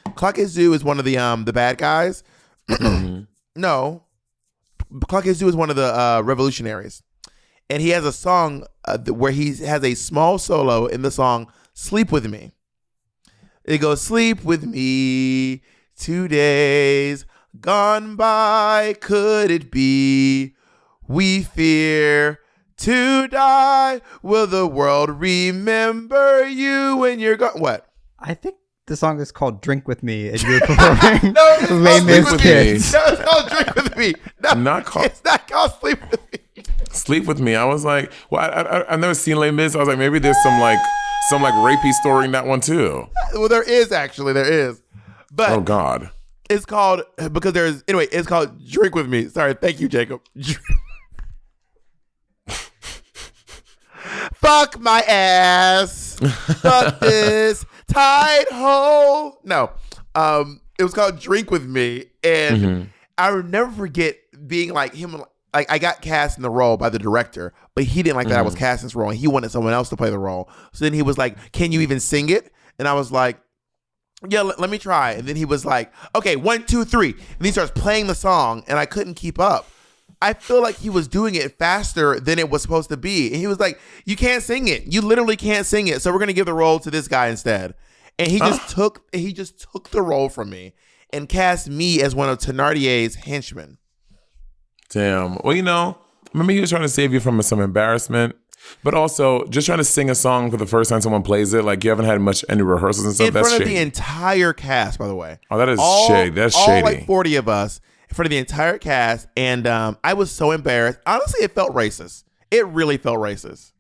Claquezou is one of the bad guys. No. Claquezou is one of the revolutionaries. And he has a song where he has a small solo in the song "Sleep With Me." It goes, "Sleep with me, 2 days gone by, could it be? We fear to die. Will the world remember you when you're gone?" What? I think the song is called "Drink With Me," and you're performing. No, it's Les Mis Kids. No, it's called "Drink With Me." No, it's not called "Sleep With Me." Sleep With Me. I was like, well, I've never seen Les Mis. I was like, maybe there's some rapey story in that one too. Well, there is. But oh God, it's called it's called "Drink With Me." Sorry, thank you, Jacob. Fuck my ass. Fuck this tight hole. No, it was called "Drink With Me," and I will never forget being like him. Like I got cast in the role by the director, but he didn't like that I was cast in this role, and he wanted someone else to play the role. So then he was like, "Can you even sing it?" And I was like, "Yeah, let me try." And then he was like, "Okay, 1, 2, 3." And he starts playing the song, and I couldn't keep up. I feel like he was doing it faster than it was supposed to be. And he was like, "You can't sing it. You literally can't sing it. So we're gonna give the role to this guy instead." And he just took the role from me and cast me as one of Thénardier's henchmen. Damn. Well, maybe he was trying to save you from some embarrassment, but also just trying to sing a song for the first time someone plays it. Like you haven't had any rehearsals and stuff. In front of the entire cast, by the way. Oh, that is shady. That's shady. All 40 of us in front of the entire cast, and I was so embarrassed. Honestly, it felt racist. It really felt racist.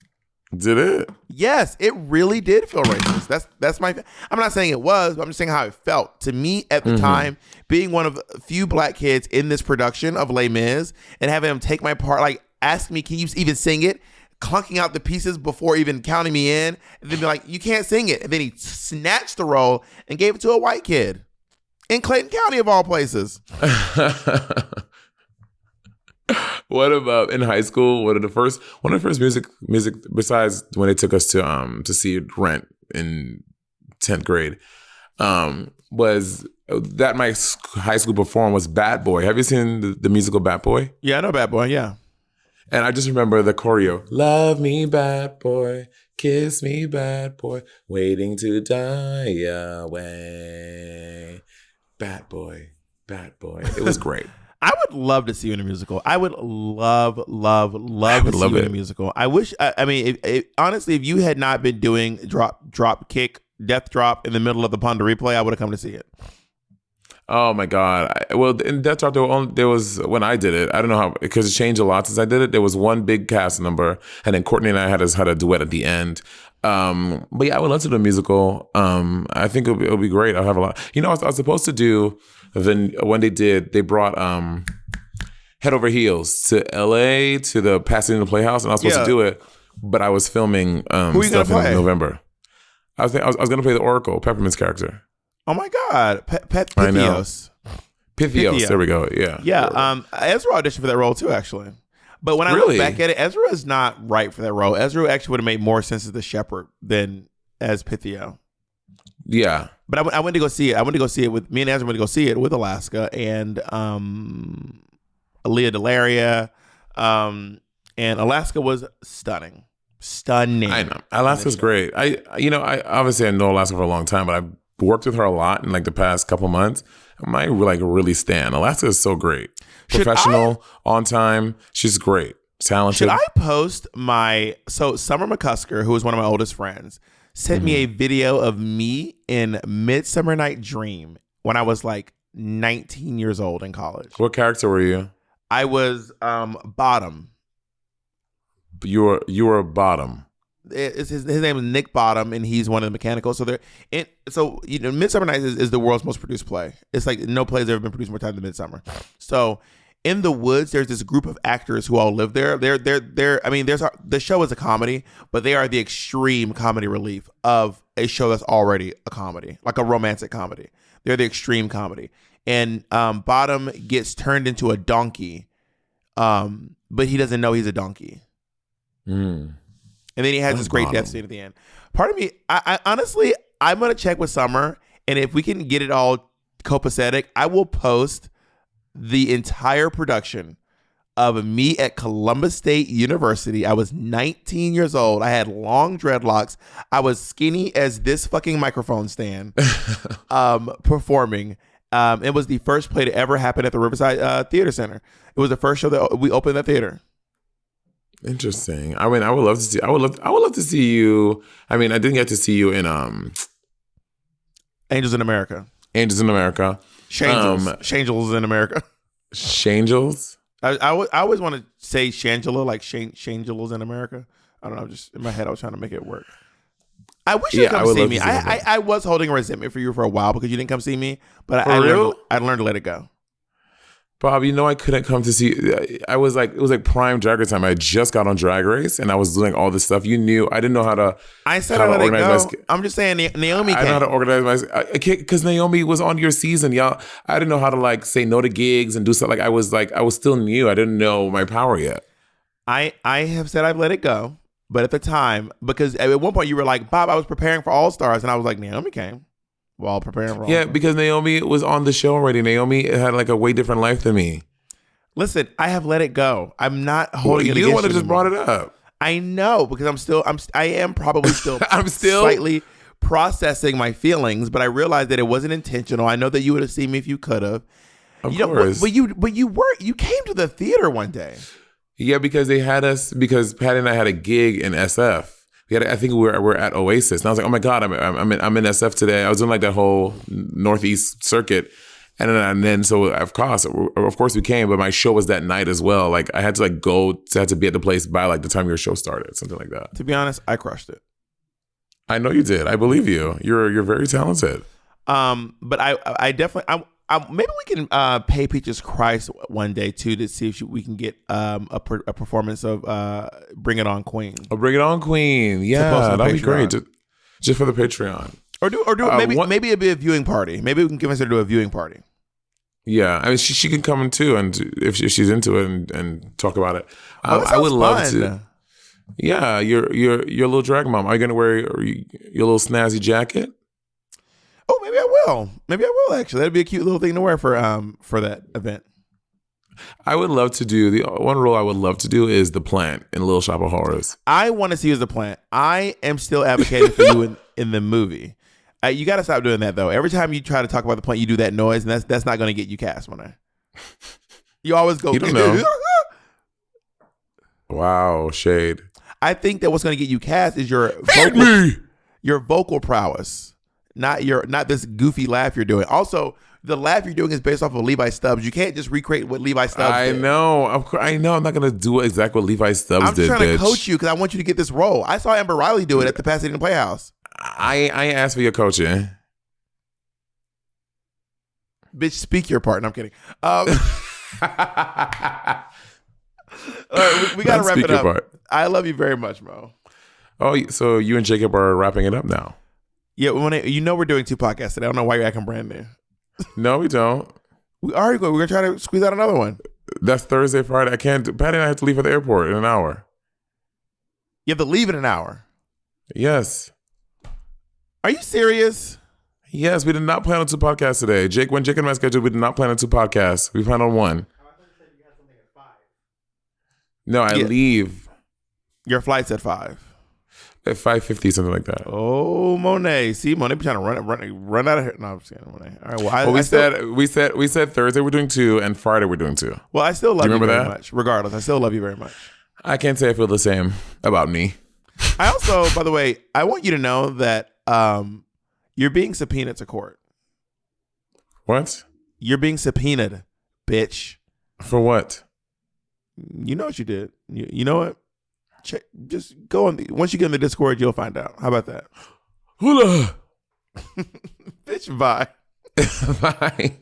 Did it? Yes, it really did feel racist. That's my. I'm not saying it was, but I'm just saying how it felt to me at the time, being one of a few black kids in this production of Les Mis, and having him take my part, ask me, "Can you even sing it?" Clunking out the pieces before even counting me in, and then be like, "You can't sing it." And then he snatched the role and gave it to a white kid in Clayton County, of all places. What about in high school? One of the first music besides when they took us to see Rent in 10th grade, was that my high school perform was Bad Boy. Have you seen the musical Bad Boy? Yeah, I know Bad Boy. Yeah. And I just remember the choreo. Love me, bad boy. Kiss me, bad boy. Waiting to die away. Bad boy. Bad boy. It was great. I would love to see you in a musical. I would love to see you in a musical. I wish, I mean, honestly, if you had not been doing drop, kick, death drop in the middle of the Ponder replay, I would have come to see it. Oh my God. Well, in Death Drop, there was, when I did it, I don't know how, because it changed a lot since I did it. There was one big cast number, and then Courtney and I had a duet at the end. But yeah, I would love to do a musical. I think it'll be great. I'll have a lot. You know, I was supposed to do, when they brought Head Over Heels to LA, to the Pasadena Playhouse, and I was supposed to do it, but I was filming stuff in November. I was going to play the Oracle, Peppermint's character. Oh my God, Pythios. Pythios. There we go. Yeah. Yeah. Ezra auditioned for that role too, actually. But when I look back at it, Ezra is not right for that role. Ezra actually would have made more sense as the shepherd than as Pythio. Yeah. But I went to go see it. With me and Ezra went to go see it with Alaska and Aaliyah Delaria. And Alaska was stunning. I know. Alaska's great. I obviously I know Alaska for a long time, but I've worked with her a lot in like the past couple months. I might like really stand. Alaska is so great. Professional, on time. She's great. Talented. Should I post Summer McCusker, who is one of my oldest friends, sent me a video of me in Midsummer Night Dream when I was like 19 years old in college. What character were you? I was Bottom. You were Bottom. His name is Nick Bottom, and he's one of the mechanicals. Midsummer Nights is the world's most produced play. It's like no play has ever been produced more time than Midsummer. So in the woods, there's this group of actors who all live there. The show is a comedy, but they are the extreme comedy relief of a show that's already a comedy, like a romantic comedy. They're the extreme comedy, and Bottom gets turned into a donkey, but he doesn't know he's a donkey. And then he has this great death scene at the end. Part of me, I honestly, I'm going to check with Summer. And if we can get it all copacetic, I will post the entire production of me at Columbus State University. I was 19 years old. I had long dreadlocks. I was skinny as this fucking microphone stand performing. It was the first play to ever happen at the Riverside Theater Center. It was the first show that we opened that theater. Interesting. I mean, I would love to see you. I mean, I didn't get to see you in Angels in America. Angels in America. Shangels in America. Shangels? I always want to say Shangela, like Shangels in America. I don't know. Just in my head, I was trying to make it work. I wish you come see me. I was holding a resentment for you for a while because you didn't come see me, but I learned to let it go. Bob, I couldn't come to see. It was like prime Drag Race time. I just got on Drag Race and I was doing all this stuff. You knew I didn't know how to. I said I let it go. I'm just saying Naomi. I know how to organize because Naomi was on your season, y'all. I didn't know how to like say no to gigs and do stuff. I was still new. I didn't know my power yet. I have said I've let it go, but at the time, because at one point you were like, Bob, I was preparing for All Stars, and I was like, Naomi came. While preparing for all because Naomi was on the show already. Naomi had like a way different life than me. Listen, I have let it go. I'm not holding it against you. You the one that just brought it up. I know, because I am probably still slightly processing my feelings, but I realized that it wasn't intentional. I know that you would have seen me if you could have. Of course. But you came to the theater one day. Yeah, because they had us, because Patty and I had a gig in SF. I think we're at Oasis, and I was like, "Oh my God, I'm in SF today." I was doing like that whole Northeast circuit, and then so of course we came, but my show was that night as well. Like I had to had to be at the place by like the time your show started, something like that. To be honest, I crushed it. I know you did. I believe you. You're very talented. But I definitely maybe we can pay Peaches Christ one day too to see if we can get a performance of Bring It On Queen. Oh, Bring It On Queen, yeah, that'd be great. Just for the Patreon, or do maybe it'd be a viewing party. Maybe we can convince her to do a viewing party. Yeah, I mean, she can come in too, and if she's into it, and talk about it. I would love to. Yeah, your little drag mom. Are you gonna wear your little snazzy jacket? Oh, maybe I will. Actually. That'd be a cute little thing to wear for that event. I would love to do the one role I would love to do is the plant in Little Shop of Horrors. I want to see you as the plant. I am still advocating for you in the movie. You got to stop doing that though. Every time you try to talk about the plant, you do that noise, and that's not going to get you cast, Monét. You always go. You don't know. Wow, shade. I think that what's going to get you cast is your vocal prowess, not this goofy laugh you're doing. Also, the laugh you're doing is based off of Levi Stubbs. You can't just recreate what Levi Stubbs did. I know. I'm not going to do exactly what Levi Stubbs did. I'm trying to coach you because I want you to get this role. I saw Amber Riley do it at the Pasadena Playhouse. I asked for your coaching. Bitch, speak your part. No, I'm kidding. All right, we got to wrap it up. Part. I love you very much, Mo. Oh, so you and Jacob are wrapping it up now? Yeah, we're doing 2 podcasts today. I don't know why you're acting brand new. No, we don't. We are going. We're going to try to squeeze out another one. That's Thursday, Friday. I can't. Patty and I have to leave for the airport in an hour. You have to leave in an hour? Yes. Are you serious? Yes, we did not plan on 2 podcasts today. When Jake and I scheduled, we did not plan on 2 podcasts. We planned on 1. I thought you said you had something at 5. No, I leave. Your flight's at 5. At 5:50, something like that. Oh, Monét. See, Monét be trying to run out of here. No, I'm just kidding, Monét. All right. Well, we said Thursday we're doing 2 and Friday we're doing 2. Well, I still love you very much. Regardless, I still love you very much. I can't say I feel the same about me. I also, by the way, I want you to know that you're being subpoenaed to court. What? You're being subpoenaed, bitch. For what? You know what you did. You know what? Just go on. Once you get in the Discord, you'll find out. How about that? Hula. Bitch, bye. Bye.